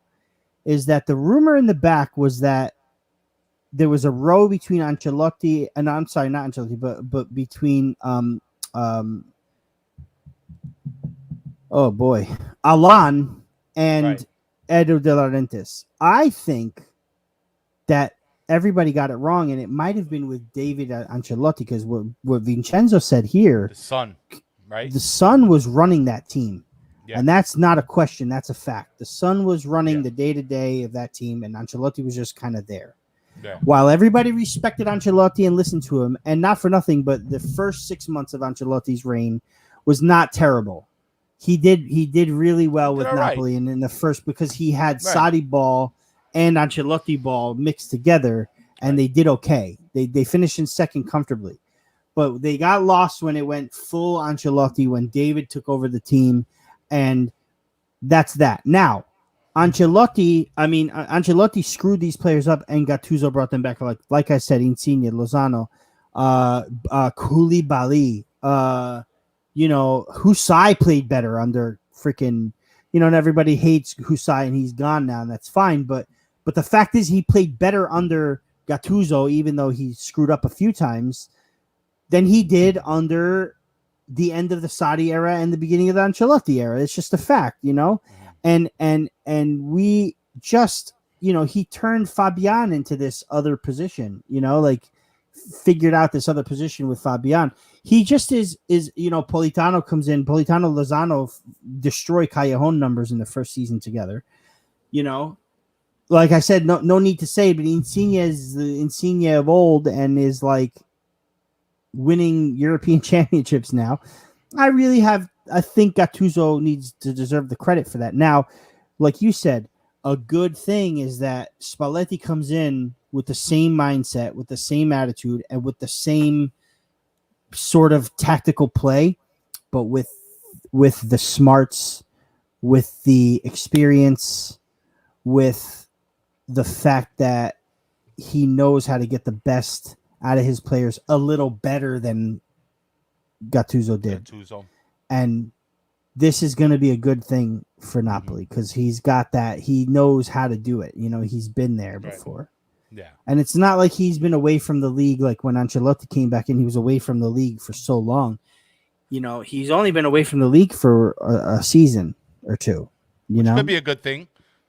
is that the rumor in the back was that there was a row between Ancelotti and I'm sorry, not Ancelotti, but between Alan and Edu De Laurentiis. I think that everybody got it wrong, and it might have been with David Ancelotti because what Vincenzo said here, the son, right? The son was running that team. Yeah. And that's not a question, that's a fact. The son was running the day-to-day of that team, and Ancelotti was just kind of there. Yeah. While everybody respected Ancelotti and listened to him, and not for nothing, but the first 6 months of Ancelotti's reign was not terrible. He did really well with Napoli, and in the first because he had Sarri ball and Ancelotti ball mixed together, and they did okay. They finished in second comfortably, but they got lost when it went full Ancelotti when David took over the team, and that's that. Now. Ancelotti screwed these players up, and Gattuso brought them back. Like I said, Insigne, Lozano, Koulibaly, Husai played better under freaking, and everybody hates Husai, and he's gone now, and that's fine. But the fact is, he played better under Gattuso, even though he screwed up a few times, than he did under the end of the Sarri era and the beginning of the Ancelotti era. It's just a fact, And we just, he turned Fabian into this other position, figured out this other position with Fabian. He just is Politano comes in, Politano, Lozano destroy Callejon numbers in the first season together. Like I said, no need to say, but Insigne is the Insigne of old and is like winning European championships now. I think Gattuso needs to deserve the credit for that. Now, like you said, a good thing is that Spalletti comes in with the same mindset, with the same attitude, and with the same sort of tactical play, but with the smarts, with the experience, with the fact that he knows how to get the best out of his players a little better than Gattuso did. And this is going to be a good thing for Napoli because he's got that. He knows how to do it. He's been there before. Yeah. And it's not like he's been away from the league like when Ancelotti came back and he was away from the league for so long. He's only been away from the league for a season or two. Which could be a good thing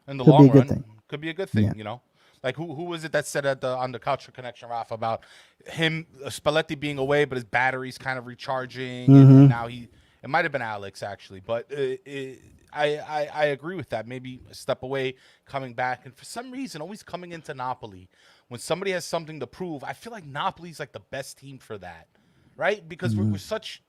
in the long run. Could be a good thing, Yeah. you know. Like who was it that said on the Culture Connection, Ralph, about him Spalletti being away, but his battery's kind of recharging, and now it might have been Alex actually, but I agree with that. Maybe a step away, coming back, and for some reason, always coming into Napoli when somebody has something to prove. I feel like Napoli's like the best team for that, right? Because we're such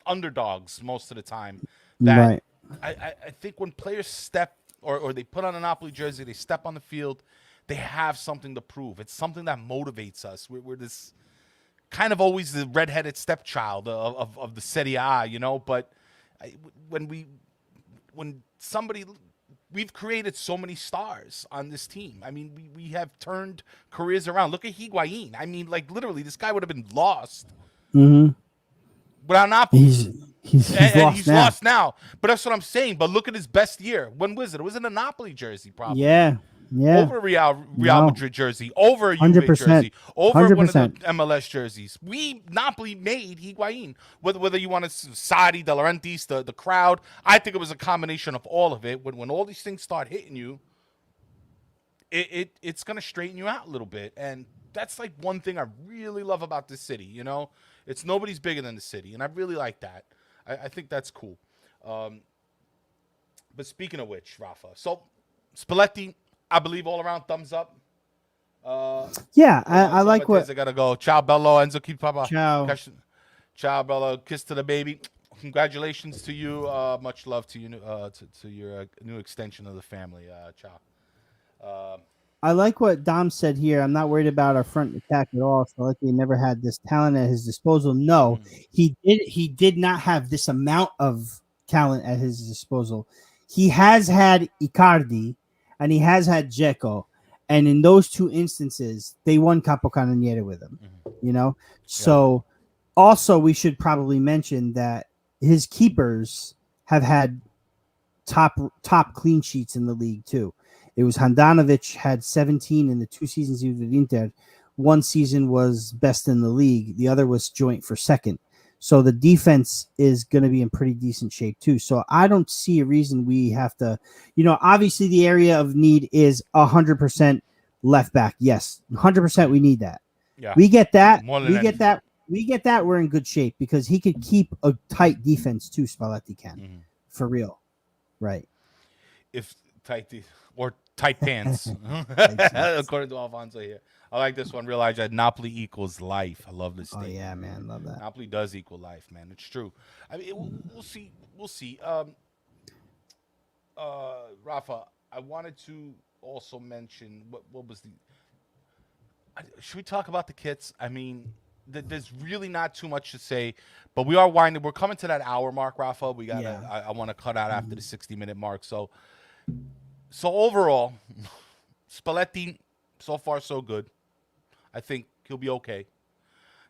underdogs most of the time that Right. I think when players step or they put on a Napoli jersey, they step on the field, they have something to prove. It's something that motivates us. We're this kind of always the redheaded stepchild of the Serie A, you know. But when somebody, we've created so many stars on this team. I mean, we have turned careers around. Look at Higuain. I mean, like literally, this guy would have been lost without Napoli. He's lost now. But that's what I'm saying. But look at his best year. When was it? It was in a Napoli jersey, probably. Yeah. Over Real Madrid jersey, over a Juve 100%. jersey, over 100%. one of the MLS jerseys. Napoli made Higuain. Whether you want to Sadi, De Laurentiis, the crowd, I think it was a combination of all of it. When all these things start hitting you, it's gonna straighten you out a little bit, and that's like one thing I really love about this city. You know, it's nobody's bigger than the city, and I really like that. I think that's cool. But speaking of which, Rafa, so Spalletti, I believe all around thumbs up. Yeah, I like what. I gotta go. Ciao, Bello. Enzo, keep papa. Ciao. Ciao, Bello. Kiss to the baby. Congratulations to you. Much love to you. To your new extension of the family. Ciao. I like what Dom said here. I'm not worried about our front attack at all. So like he never had this talent at his disposal. No, he did. He did not have this amount of talent at his disposal. He has had Icardi, and he has had Dzeko, and in those two instances, they won Capocannoniere with him. You know, so also we should probably mention that his keepers have had top clean sheets in the league too. It was Handanovic had 17 in the 2 seasons he was with Inter. One season was best in the league. The other was joint for second. So the defense is going to be in pretty decent shape too. So I don't see a reason we have to, obviously the area of need is 100% left back. Yes, 100% we need that. Yeah. We get that. We get that. We get that. We're in good shape because he could keep a tight defense too. Spalletti can, for real. Right. If tight or tight pants, according to Alfonso here. I like this one. Realize that Napoli equals life. I love this thing. Oh yeah, man, love that. Napoli does equal life, man. It's true. I mean, we'll see. We'll see. Rafa, I wanted to also mention what was the. Should we talk about the kits? I mean, there's really not too much to say, but we are winding. We're coming to that hour mark, Rafa. We got. Yeah. I want to cut out after the 60-minute mark. So overall, Spalletti, so far so good. I think he'll be okay.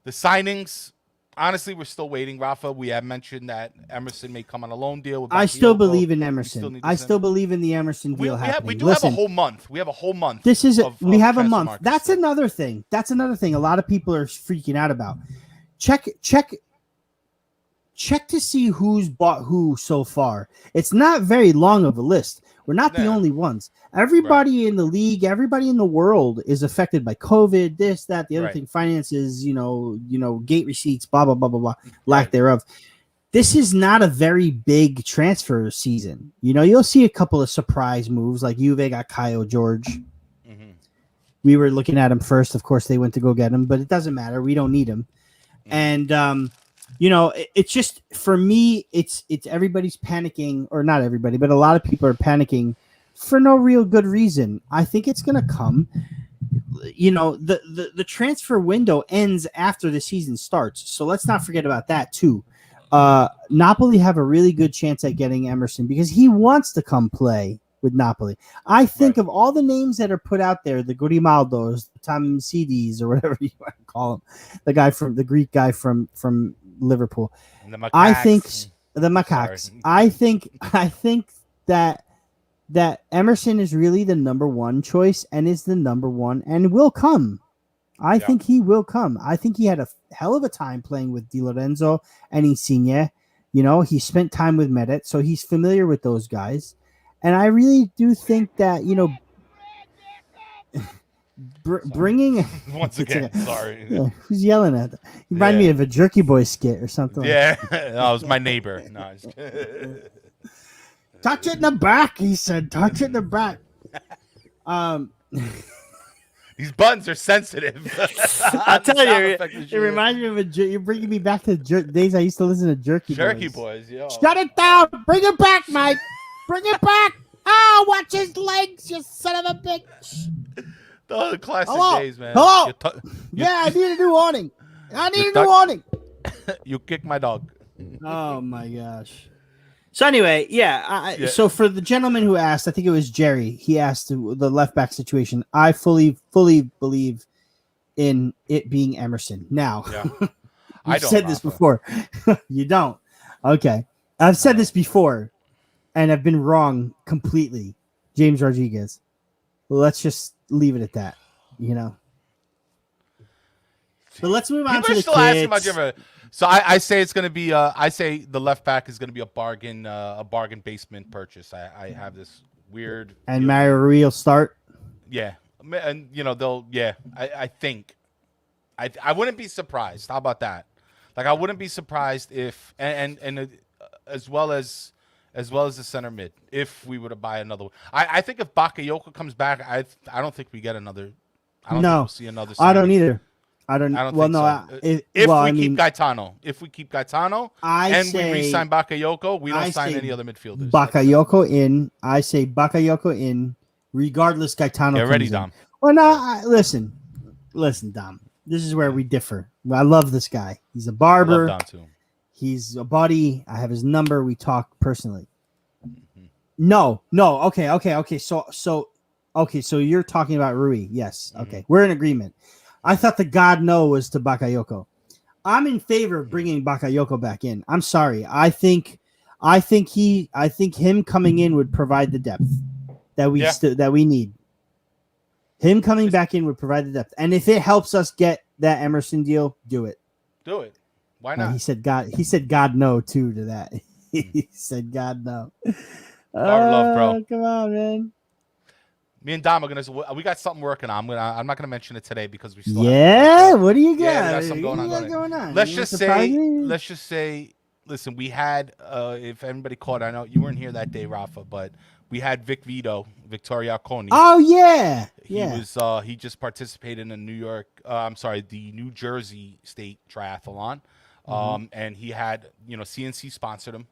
The signings, honestly, we're still waiting, Rafa. We have mentioned that Emerson may come on a loan deal. With I still Bakayoko. believe in Emerson. I still believe in the Emerson deal happening. We do have a whole month. We have a whole month. We have a month. Market That's still. another thing. That's another thing a lot of people are freaking out about. Check to see who's bought who so far. It's not very long of a list. We're not the only ones. Everybody in the league, everybody in the world is affected by COVID, this, that, the other thing, finances, gate receipts, blah, blah, blah, blah, blah, lack thereof. This is not a very big transfer season. You'll see a couple of surprise moves, like Juve got Kyle George. We were looking at him first. Of course, they went to go get him, but it doesn't matter. We don't need him. And, it's just, for me, it's everybody's panicking, or not everybody, but a lot of people are panicking for no real good reason. I think it's going to come. The transfer window ends after the season starts. So let's not forget about that too. Napoli have a really good chance at getting Emerson because he wants to come play with Napoli. I think of all the names that are put out there, the Grimaldos, the Tamsidis, or whatever you want to call him, the Greek guy from Liverpool. And the macaques. I think the macaques. I think that Emerson is really the number one choice and is the number one and will come. I think he will come. I think he had a hell of a time playing with Di Lorenzo and Insigne. He spent time with Meret, so he's familiar with those guys. And I really do think that, bringing Once again, sorry. Yeah, who's yelling at that? You remind me of a Jerky Boy skit or something. Yeah, no, it was my neighbor. No, touch it in the back, he said. Touch it in the back. These buttons are sensitive. I tell you, it reminds me of you're bringing me back to days I used to listen to Jerky Boys. Yo. Shut it down. Bring it back, Mike. Bring it back. Oh, watch his legs, you son of a bitch. The classic days, man. Hello. Yeah, I need a new awning. You kicked my dog. Oh my gosh. So anyway, yeah. So for the gentleman who asked, I think it was Jerry. He asked the left back situation. I fully believe in it being Emerson. Now, I've said this before. You don't. Okay, I've said this before, and I've been wrong completely. James Rodriguez. Let's just leave it at that. But let's move on to the kids. So I say it's going to be. I say the left back is going to be a bargain basement purchase. I have this weird. And Mario Rui will start. Yeah, and they'll. Yeah, I think. I wouldn't be surprised. How about that? Like I wouldn't be surprised if and as well as the center mid if we were to buy another one. I think if Bakayoko comes back, I don't think we get another. I don't think we'll see another. I don't either. I don't think so. If we keep Gaetano, we re-sign Bakayoko, we don't sign any other midfielders. Bakayoko in. I say Bakayoko in, regardless Gaetano. Get ready, Dom. Well, no, listen, Dom. This is where we differ. I love this guy. He's a barber. I love Dom too. He's a buddy. I have his number. We talk personally. No. Okay. So you're talking about Rui. Yes. Okay. We're in agreement. I thought the God no was to Bakayoko. I'm in favor of bringing Bakayoko back in. I'm sorry. I think him coming in would provide the depth that we need. Him coming back in would provide the depth. And if it helps us get that Emerson deal, do it. Do it. Why not? He said God no too to that. He said God no. Love, bro. Come on, man. Me and Dom are we got something working on. I'm not gonna mention it today because we still what do you got? Yeah, we got something going on. Let's just say listen, we had if anybody caught, I know you weren't here that day, Rafa, but we had Victoria Coni. Oh yeah. He just participated in the New Jersey State Triathlon. And he had, CNC sponsored him.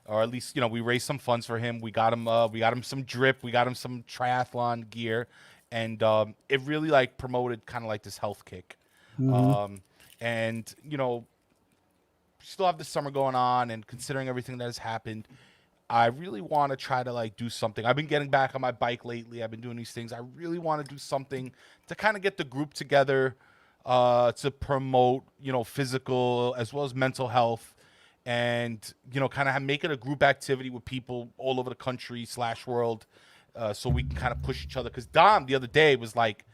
Or at least, we raised some funds for him. We got him some drip. We got him some triathlon gear. And it really, promoted kind of like this health kick. And, still have the summer going on. And considering everything that has happened, I really want to try to, do something. I've been getting back on my bike lately. I've been doing these things. I really want to do something to kind of get the group together to promote, physical as well as mental health. And, kind of make it a group activity with people all over the country / world so we can kind of push each other. Because Dom the other day was like,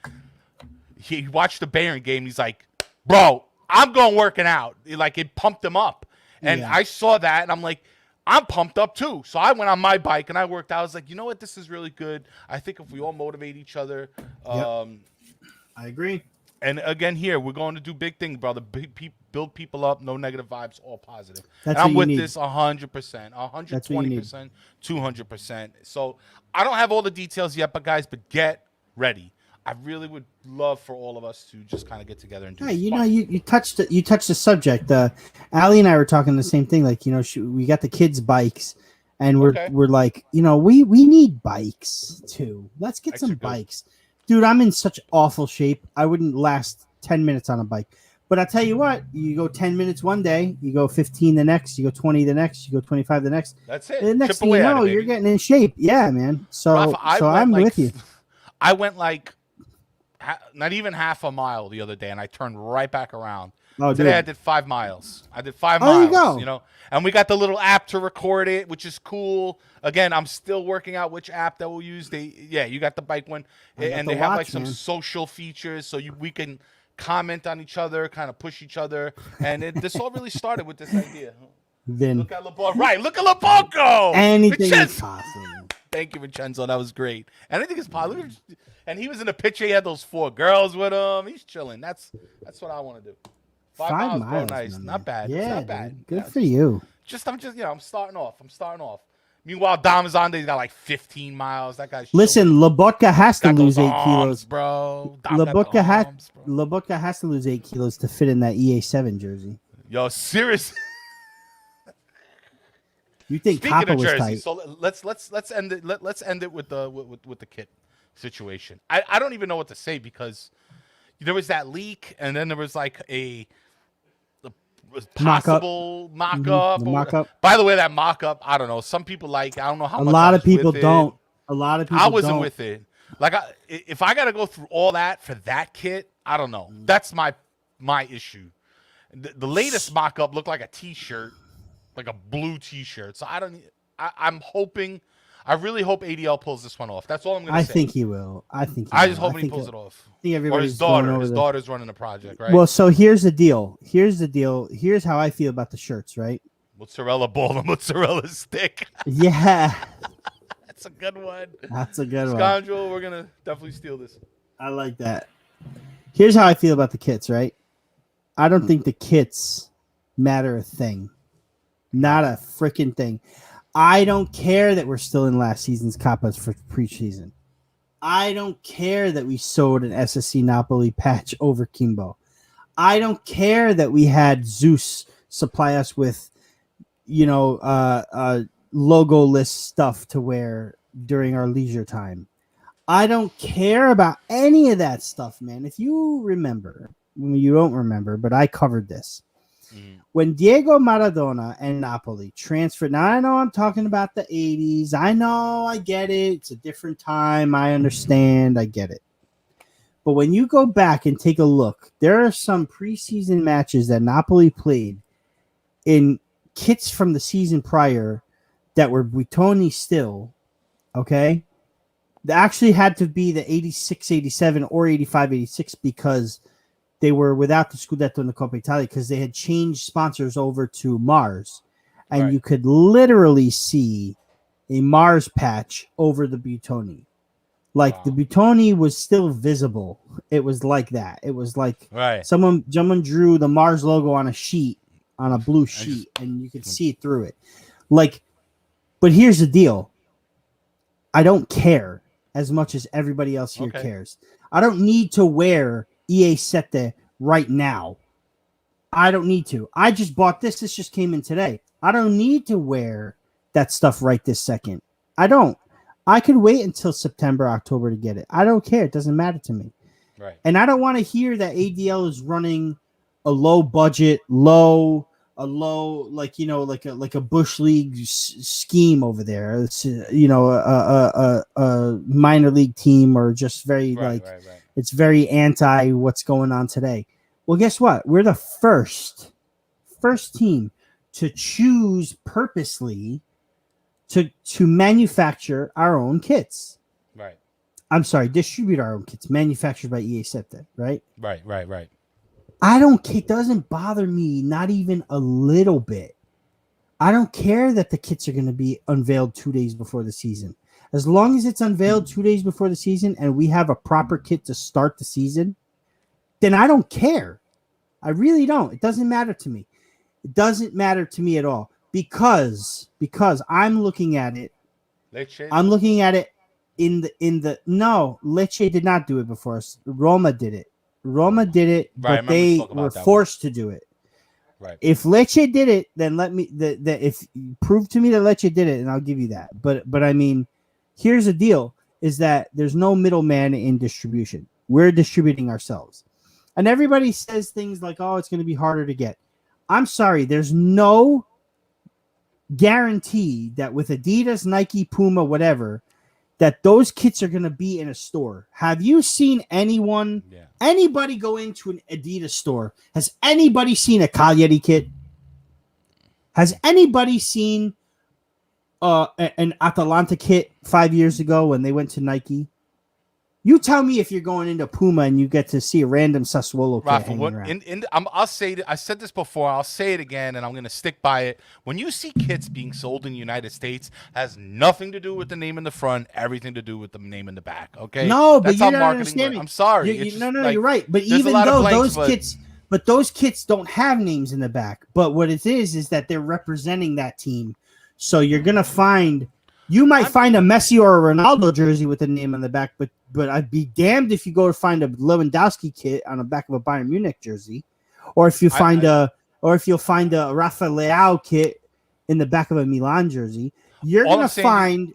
he watched the Bayern game. He's like, bro, I'm going working out. It pumped him up. And I saw that, and I'm like, I'm pumped up too. So I went on my bike, and I worked out. I was like, you know what? This is really good. I think if we all motivate each other. I agree. And again, here, we're going to do big things, brother. Build people up, no negative vibes, all positive. That's and I'm with need. this 100%, 120%, 200%. So I don't have all the details yet, but get ready. I really would love for all of us to just kind of get together and do this. You touched the subject. Allie and I were talking the same thing. We got the kids' bikes, and we're like, we need bikes too. Let's get some bikes. Dude, I'm in such awful shape. I wouldn't last 10 minutes on a bike. But I tell you what, you go 10 minutes one day, you go 15 the next, you go 20 the next, you go 25 the next. That's it. The next thing you know, you're getting in shape. Yeah, man. So, Rafa, I'm with you. I went not even half a mile the other day, and I turned right back around. Oh, Today dude. I did 5 miles. There you go. And we got the little app to record it, which is cool. Again, I'm still working out which app that we'll use. You got the bike one, and they have some social features, so we can comment on each other, kind of push each other, and this all really started with this idea. Then look at LeBron, right? Look at LeBron go. Anything is possible. Thank you, Vincenzo. That was great. And I think it's positive. And he was in the picture. He had those 4 girls with him. He's chilling. That's what I want to do. 5 miles, bro. Nice. Not bad. It's Yeah, not bad. dude. Good Yeah, for you. I'm starting off. Meanwhile, Dom is on there. He's got like 15 miles. That guy's Listen, chilling. Lobotka has to Got lose those 8 kilos. arms, bro. Dom got the arms, bro. Lobotka has to lose 8 kilos to fit in that EA7 jersey. Yo, serious. You think Speaking Kappa of was jersey, tight? so let's end it. Let's end it with the kit situation. I don't even know what to say because there was that leak, and then there was like a possible mock-up. The mock-up. By the way, that mock-up, I don't know. Some people I don't know how much. A lot of I was people with don't. it. A lot of people I wasn't don't. with it. Like, if I got to go through all that for that kit, I don't know. That's my issue. The latest mock-up looked like a T-shirt, like a blue T-shirt. So I'm hoping. I really hope ADL pulls this one off. That's all I'm going to say. I think he will. I just hope he pulls it off. I think Or his daughter. His daughter's running the project, right? Well, so here's the deal. Here's how I feel about the shirts, right? Mozzarella ball and mozzarella stick. Yeah. That's a good one. That's a good one. Scoundrel, we're going to definitely steal this. I like that. Here's how I feel about the kits, right? I don't think the kits matter a thing. Not a freaking thing. I don't care that we're still in last season's Kappas for preseason. I don't care that we sewed an SSC Napoli patch over Kimbo. I don't care that we had Zeus supply us with, logo-less stuff to wear during our leisure time. I don't care about any of that stuff, man. If you remember, you don't remember, but I covered this. When Diego Maradona and Napoli transferred, now I know I'm talking about the 80s. I know, I get it. It's a different time. I understand. I get it. But when you go back and take a look, there are some preseason matches that Napoli played in kits from the season prior that were Buitoni still, okay? They actually had to be the 86, 87, or 85, 86 because they were without the Scudetto and the Coppa Italia because they had changed sponsors over to Mars. And Right. You could literally see a Mars patch over the Buitoni. Like the Buitoni was still visible. It was like that. It was like someone drew the Mars logo on a sheet, on a blue sheet, and you could see through it. Like, but here's the deal. I don't care as much as everybody else here cares. I don't need to wear EA Sette right now. I don't need to. I just bought this. This just came in today. I don't need to wear that stuff right this second. I don't. I could wait until September, October to get it. I don't care. It doesn't matter to me. Right. And I don't want to hear that ADL is running a low budget, like a Bush League scheme over there. It's, a minor league team or just very it's very anti what's going on today. Well, guess what? We're the first team to choose purposely to manufacture our own kits. Right. I'm sorry, distribute our own kits, manufactured by EA Sette, right? Right. It doesn't bother me, not even a little bit. I don't care that the kits are going to be unveiled 2 days before the season. As long as it's unveiled 2 days before the season and we have a proper kit to start the season, then I don't care. I really don't. It doesn't matter to me. It doesn't matter to me at all because I'm looking at it. Lecce? I'm looking at it in the no, Lecce did not do it before us. Roma did it. But they were forced to do it. Right. If Lecce did it, then if prove to me that Lecce did it, and I'll give you that. But I mean, here's the deal: is that there's no middleman in distribution. We're distributing ourselves, and everybody says things like, "Oh, it's going to be harder to get." I'm sorry, there's no guarantee that with Adidas, Nike, Puma, whatever, that those kits are going to be in a store. Have you seen anybody go into an Adidas store? Has anybody seen a Cagliari kit? Has anybody seen an Atalanta kit 5 years ago when they went to Nike? You tell me if you're going into Puma and you get to see a random Sassuolo kid Rafa, hanging what around. I'll say I said this before. I'll say it again, and I'm going to stick by it. When you see kits being sold in the United States, has nothing to do with the name in the front, everything to do with the name in the back. Okay, No, but that's you're how not marketing. understanding. I'm sorry. You, It's you, just no, like, you're right. But there's a even lot of though blanks, those kits don't have names in the back. But what it is that they're representing that team. So you're gonna find. You might find a Messi or a Ronaldo jersey with a name on the back, but I'd be damned if you go to find a Lewandowski kit on the back of a Bayern Munich jersey, or if you find you'll find a Rafael Leao kit in the back of a Milan jersey. You're gonna find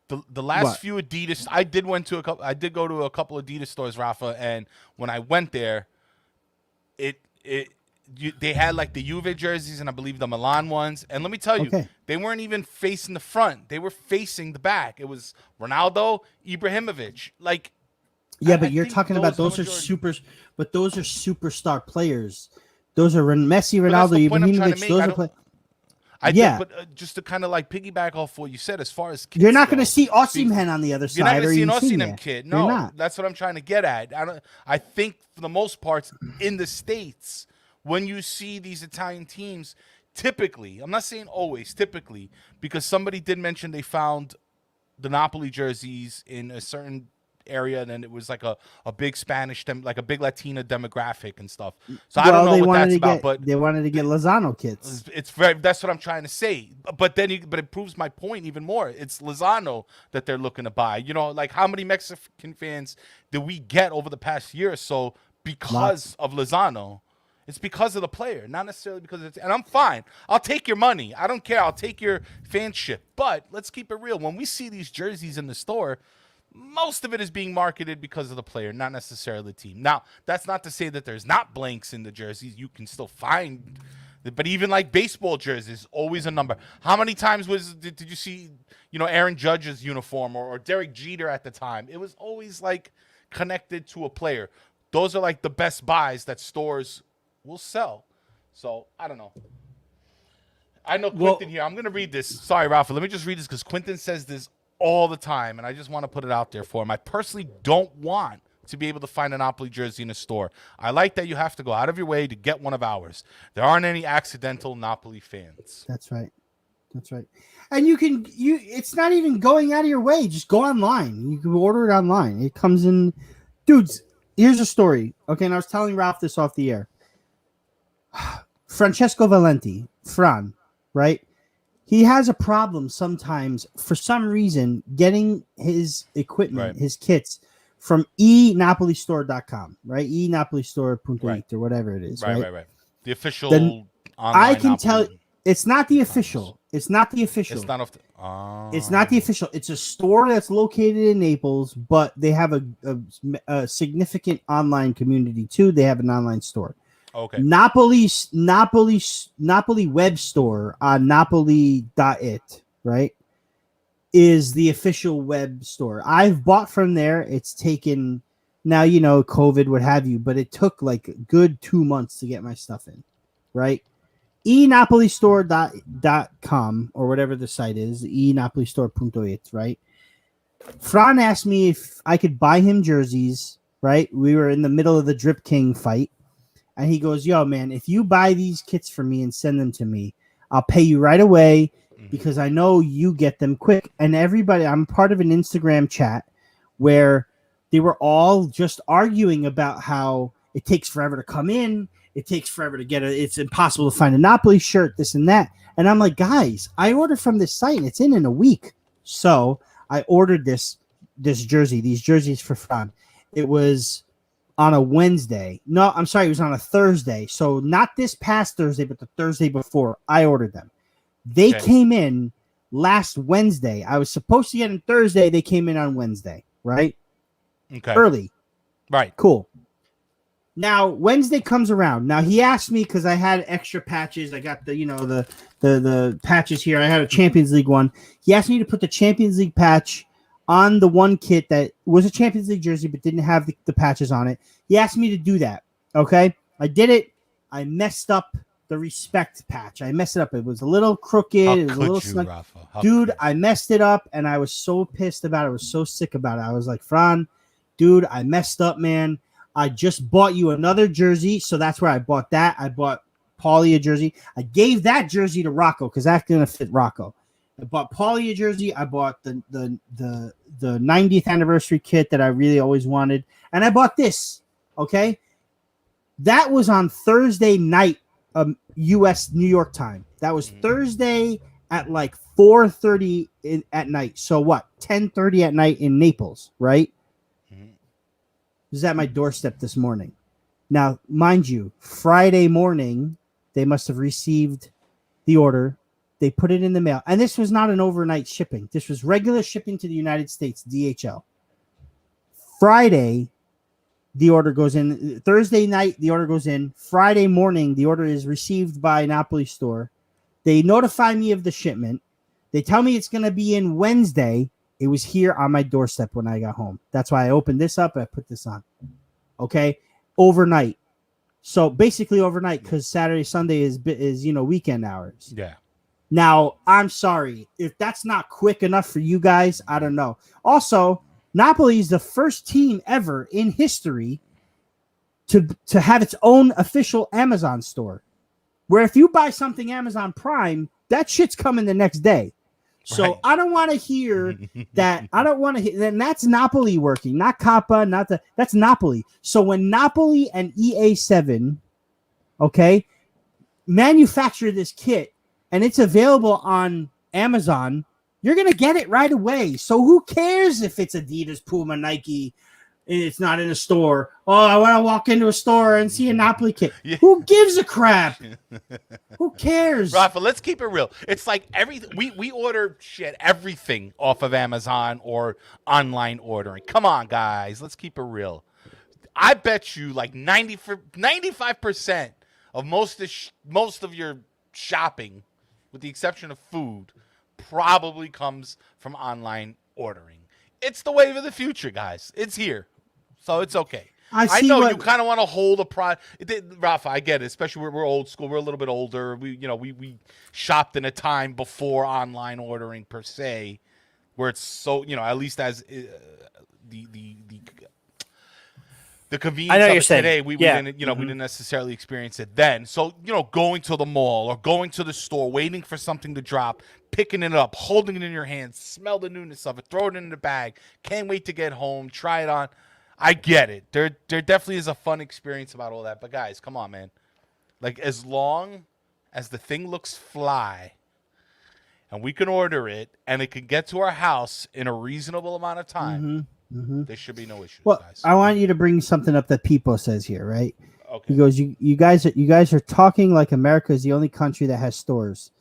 the last few Adidas. I did go to a couple Adidas stores, Rafa, and when I went there, they had like the Juve jerseys and I believe the Milan ones. And let me tell you, they weren't even facing the front. They were facing the back. It was Ronaldo, Ibrahimovic. Like, yeah, but you're talking about those are superstar players. Those are Messi, Ronaldo, Ibrahimovic. Those are players. But just to kind of like piggyback off what you said, as far as kids you're not going to see Osimhen on the other side. You're not going to see an Osimhen kid. No, that's what I'm trying to get at. I think for the most part in the States, when you see these Italian teams, typically, I'm not saying always, typically, because somebody did mention they found the Napoli jerseys in a certain area, and then it was like a big Spanish, like a big Latina demographic and stuff. So I don't know what that's about, but they wanted to get Lozano kits. That's what I'm trying to say. But it proves my point even more. It's Lozano that they're looking to buy. You know, like how many Mexican fans did we get over the past year or so because of Lozano? It's because of the player, not necessarily because it's. And I'm fine. I'll take your money. I don't care. I'll take your fanship. But let's keep it real. When we see these jerseys in the store, most of it is being marketed because of the player, not necessarily the team. Now, that's not to say that there's not blanks in the jerseys. You can still find, but even like baseball jerseys, always a number. How many times did you see, Aaron Judge's uniform or Derek Jeter at the time? It was always like connected to a player. Those are like the best buys that stores will sell. So I don't know. I know Quentin here. I'm going to read this. Sorry, Rafa. Let me just read this because Quentin says this all the time, and I just want to put it out there for him. I personally don't want to be able to find a Napoli jersey in a store. I like that you have to go out of your way to get one of ours. There aren't any accidental Napoli fans. That's right. And it's not even going out of your way. Just go online. You can order it online. It comes in. Dudes, here's a story. Okay, and I was telling Ralph this off the air. Francesco Valenti, Fran, right? He has a problem sometimes, for some reason, getting his equipment, his kits, from enapolistore.com, right? enapolistore.it or whatever it is, right? The official online I can Napoli. tell it's not the official. It's not the official. It's not It's not the official. It's a store that's located in Naples, but they have a significant online community too. They have an online store. Okay. Napoli web store on Napoli.it, right, is the official web store. I've bought from there. It's taken, now, COVID, what have you, but it took like a good 2 months to get my stuff in, right? enapolistore.com or whatever the site is, enapolistore.it, right? Fran asked me if I could buy him jerseys, right? We were in the middle of the Drip King fight. And he goes, yo, man, if you buy these kits for me and send them to me, I'll pay you right away because I know you get them quick. And everybody, I'm part of an Instagram chat where they were all just arguing about how it takes forever to come in. It takes forever to get it. It's impossible to find a Napoli shirt, this and that. And I'm like, guys, I ordered from this site and it's in a week. So I ordered these jerseys for Fran. It was on a Wednesday. No, I'm sorry. It was on a Thursday. So not this past Thursday, but the Thursday before I ordered them. They came in last Wednesday. I was supposed to get them Thursday. They came in on Wednesday, right? Okay. Early. Right. Cool. Now, Wednesday comes around. Now, he asked me because I had extra patches. I got the patches here. I had a Champions League one. He asked me to put the Champions League patch on the one kit that was a Champions League jersey but didn't have the patches on it. He asked me to do that, okay? I did it. I messed up the respect patch. I messed it up. It was a little crooked. It was a little snug. Dude, I messed it up, and I was so pissed about it. I was so sick about it. I was like, Fran, dude, I messed up, man. I just bought you another jersey, so that's where I bought that. I bought Paulie a jersey. I gave that jersey to Rocco because that's gonna fit Rocco. I bought Paulie a jersey. I bought the 90th anniversary kit that I really always wanted, and I bought this. Okay, that was on Thursday night, U.S. New York time. That was Thursday at like 4:30 at night. So what? 10:30 at night in Naples, right? This is at my doorstep this morning. Now, mind you, Friday morning, they must have received the order. They put it in the mail. And this was not an overnight shipping. This was regular shipping to the United States, DHL. Friday, the order goes in. Thursday night, the order goes in. Friday morning, the order is received by Napoli store. They notify me of the shipment. They tell me it's going to be in Wednesday. It was here on my doorstep when I got home. That's why I opened this up. I put this on. Okay. Overnight. So basically overnight, because Saturday, Sunday is weekend hours. Yeah. Now, I'm sorry. If that's not quick enough for you guys, I don't know. Also, Napoli is the first team ever in history to have its own official Amazon store. Where if you buy something Amazon Prime, that shit's coming the next day. So right. I don't want to hear that. I don't want to hear. Then that's Napoli working, not Kappa, that's Napoli. So when Napoli and EA7, okay, manufacture this kit and it's available on Amazon, you're gonna get it right away. So who cares if it's Adidas, Puma, Nike? It's not in a store. Oh, I want to walk into a store and see a Napoli kit. Yeah. Who gives a crap? Who cares? Rafa, let's keep it real. It's like everything. We order everything off of Amazon or online ordering. Come on, guys. Let's keep it real. I bet you like 95% of most of your shopping, with the exception of food, probably comes from online ordering. It's the wave of the future, guys. It's here. So it's okay. I know you kind of want to hold a product. Rafa, I get it. Especially we're old school. We're a little bit older. We shopped in a time before online ordering per se, where it's so at least as the convenience of it today. We didn't we didn't necessarily experience it then. So going to the mall or going to the store, waiting for something to drop, picking it up, holding it in your hands, smell the newness of it, throw it in the bag. Can't wait to get home, try it on. I get it. There definitely is a fun experience about all that. But guys, come on, man. Like as long as the thing looks fly and we can order it and it can get to our house in a reasonable amount of time, there should be no issues. Well, guys. I want you to bring something up that Pipo says here, right? Okay. He goes, you guys are talking like America is the only country that has stores.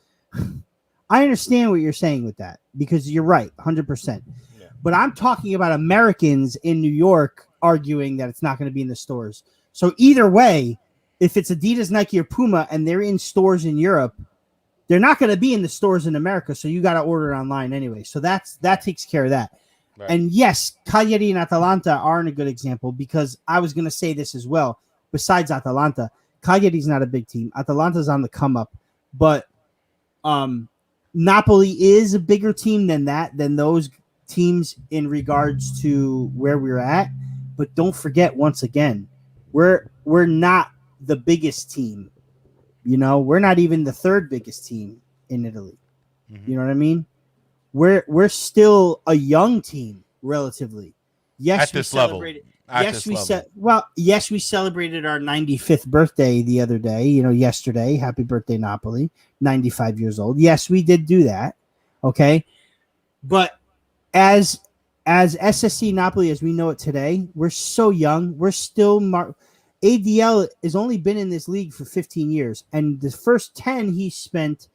I understand what you're saying with that because you're right, 100%. Yeah. But I'm talking about Americans in New York arguing that it's not going to be in the stores. So either way, if it's Adidas, Nike, or Puma and they're in stores in Europe, they're not going to be in the stores in America. So you got to order it online anyway. So that takes care of that. Right. And yes, Cagliari and Atalanta aren't a good example because I was going to say this as well. Besides Atalanta, Cagliari's not a big team. Atalanta's on the come up, but Napoli is a bigger team than those teams in regards to where we're at. But don't forget, once again, we're not the biggest team. We're not even the third biggest team in Italy. Mm-hmm. You know what I mean? We're still a young team relatively. Yes, at this level. Yes, we celebrated our 95th birthday the other day. Yesterday. Happy birthday, Napoli! 95 years old. Yes, we did do that. Okay, but as SSC Napoli as we know it today, we're so young. We're still ADL has only been in this league for 15 years, and the first 10 he spent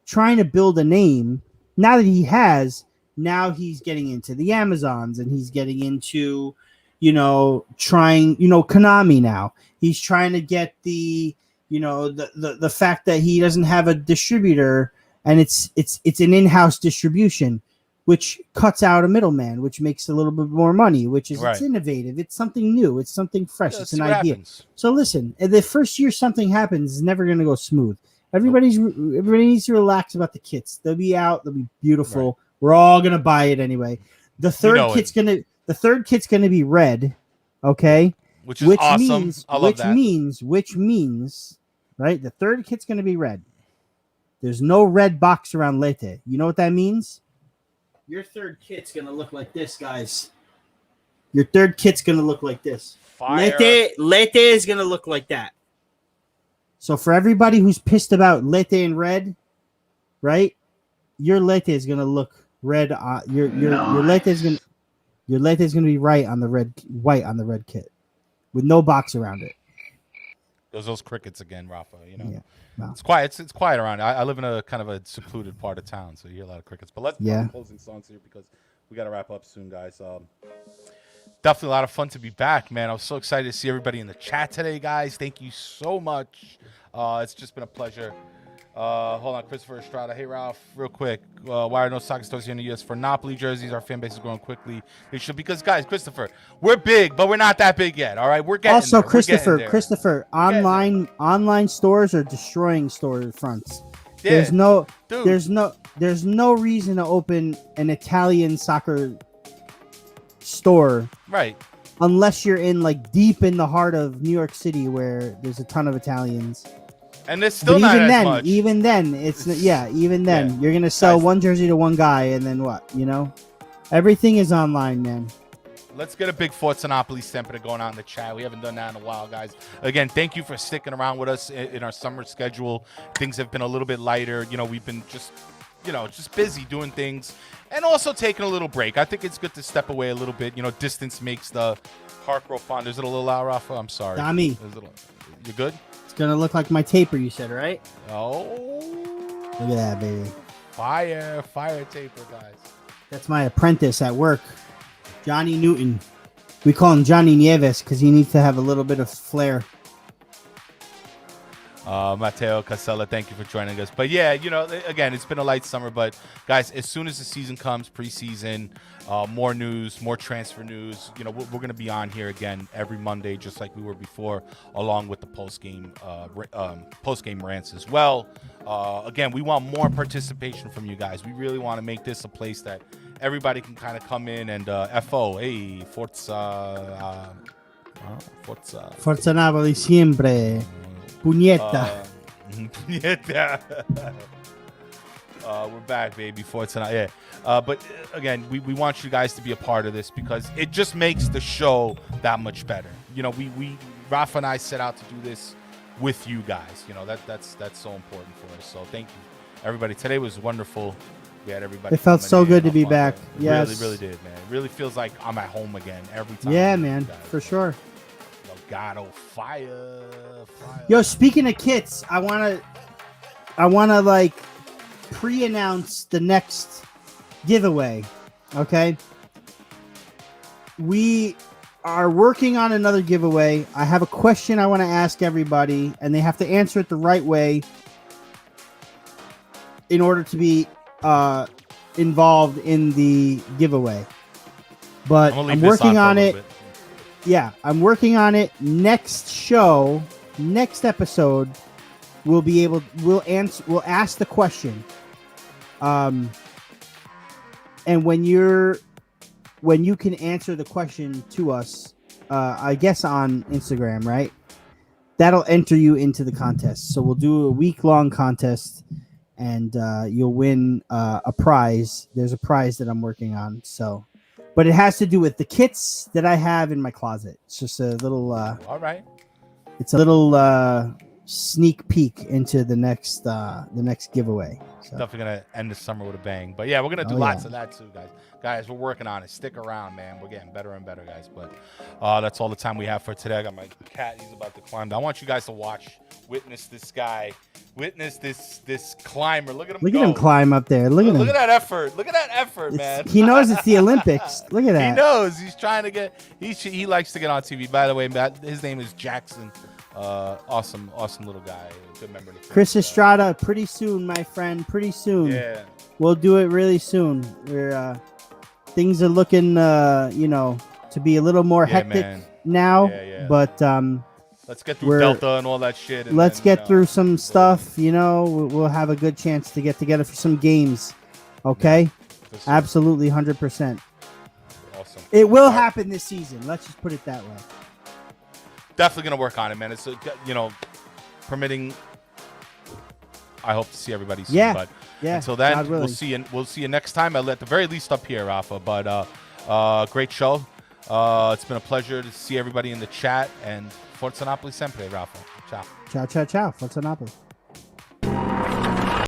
trying to build a name. Now that he has, now he's getting into the Amazons and he's getting into, trying, Konami now. He's trying to get the fact that he doesn't have a distributor and it's an in-house distribution, which cuts out a middleman, which makes a little bit more money, which is It's innovative. It's something new. It's something fresh. It's an idea. Happens. So listen, the first year something happens is never going to go smooth. Everybody needs to relax about the kits. They'll be out. They'll be beautiful. Right. We're all gonna buy it anyway. The third kit's gonna The third kit's going to be red, okay? Which is awesome. I love that. Which means, right? The third kit's going to be red. There's no red box around Lete. You know what that means? Your third kit's going to look like this, guys. Your third kit's going to look like this. Fire. Lete is going to look like that. So for everybody who's pissed about Lete in red, right? Your Lete is going to look red. Your Lete is going to be white on the red kit with no box around it. Those crickets again, Rafa. You know, yeah. Wow. It's quiet. It's quiet around. I live in a kind of a secluded part of town, so you hear a lot of crickets. But let's play closing songs here because we got to wrap up soon, guys. Definitely a lot of fun to be back, man. I was so excited to see everybody in the chat today, guys. Thank you so much. It's just been a pleasure. Hold on, Christopher Estrada. Hey, Ralph, real quick. Why are no soccer stores here in the U.S. for Napoli jerseys? Our fan base is growing quickly. They should, because, guys, Christopher, we're big, but we're not that big yet. All right, we're getting also there. Christopher, online stores are destroying store fronts. Yeah, there's no reason to open an Italian soccer store, right? Unless you're in like deep in the heart of New York City where there's a ton of Italians. And there's still not as much. Even then, you're gonna sell one jersey to one guy, and then what? You know, everything is online, man. Let's get a big Forza Napoli Sempre going on in the chat. We haven't done that in a while, guys. Again, thank you for sticking around with us in our summer schedule. Things have been a little bit lighter. You know, we've been just busy doing things and also taking a little break. I think it's good to step away a little bit. You know, distance makes the heart grow fonder. Is it a little loud, Rafa? I'm sorry. Dami. You good? Gonna look like my taper, you said, right? Oh, look at that, baby. Fire taper, guys. That's my apprentice at work, Johnny Newton. We call him Johnny Nieves because he needs to have a little bit of flair. Matteo Casella, thank you for joining us. But yeah, you know, again, it's been a light summer, but guys, as soon as the season comes, preseason, more news, more transfer news, you know, we're going to be on here again every Monday, just like we were before, along with the post-game rants as well. Again, we want more participation from you guys. We really want to make this a place that everybody can kind of come in and Forza Napoli siempre. Puñeta. We're back, baby, for tonight. Yeah. But again, we want you guys to be a part of this because it just makes the show that much better. You know, Rafa and I set out to do this with you guys. You know, that's so important for us. So thank you, everybody. Today was wonderful. We had everybody. It felt so good to be back. Yes. Really, really did, man. It really feels like I'm at home again every time. Yeah, man, for sure. God, fire. Yo, speaking of kits, I wanna like pre-announce the next giveaway. Okay, we are working on another giveaway. I have a question I want to ask everybody, and they have to answer it the right way in order to be involved in the giveaway. But I'm working on it. Yeah, I'm working on it. Next episode, we'll ask the question. And when you can answer the question to us, I guess on Instagram, right? That'll enter you into the contest. So we'll do a week-long contest, and you'll win a prize. There's a prize that I'm working on, so. But it has to do with the kits that I have in my closet. It's just a little. All right. It's a little sneak peek into the next giveaway. So. Definitely gonna end the summer with a bang. But yeah, we're gonna do lots of that too, guys. Guys, we're working on it. Stick around, man. We're getting better and better, guys. But that's all the time we have for today. I got my cat. He's about to climb down. I want you guys to witness this guy, witness this climber. Look at him. Look at him climb up there. Look at him. Look at that effort. Look at that effort, man. He knows it's the Olympics. Look at that. He knows. He's trying to get. He likes to get on TV. By the way, his name is Jackson. Awesome little guy. Good member of the Chris Estrada. Pretty soon, my friend. Pretty soon. Yeah. We'll do it really soon. We're things are looking, to be a little more hectic now. Yeah. But let's get through Delta and all that shit. Let's get through some stuff. You know, we'll have a good chance to get together for some games. Okay. Yeah, absolutely, 100%. awesome. It will All right. happen this season. Let's just put it that way. Definitely gonna work on it, man. It's permitting. I hope to see everybody soon. Yeah. But Yeah. until then, God willing. we'll see you next time. At the very least up here, Rafa. But great show. It's been a pleasure to see everybody in the chat, and Forza Napoli sempre, Rafa. Ciao. Ciao, ciao, ciao. Forza Napoli.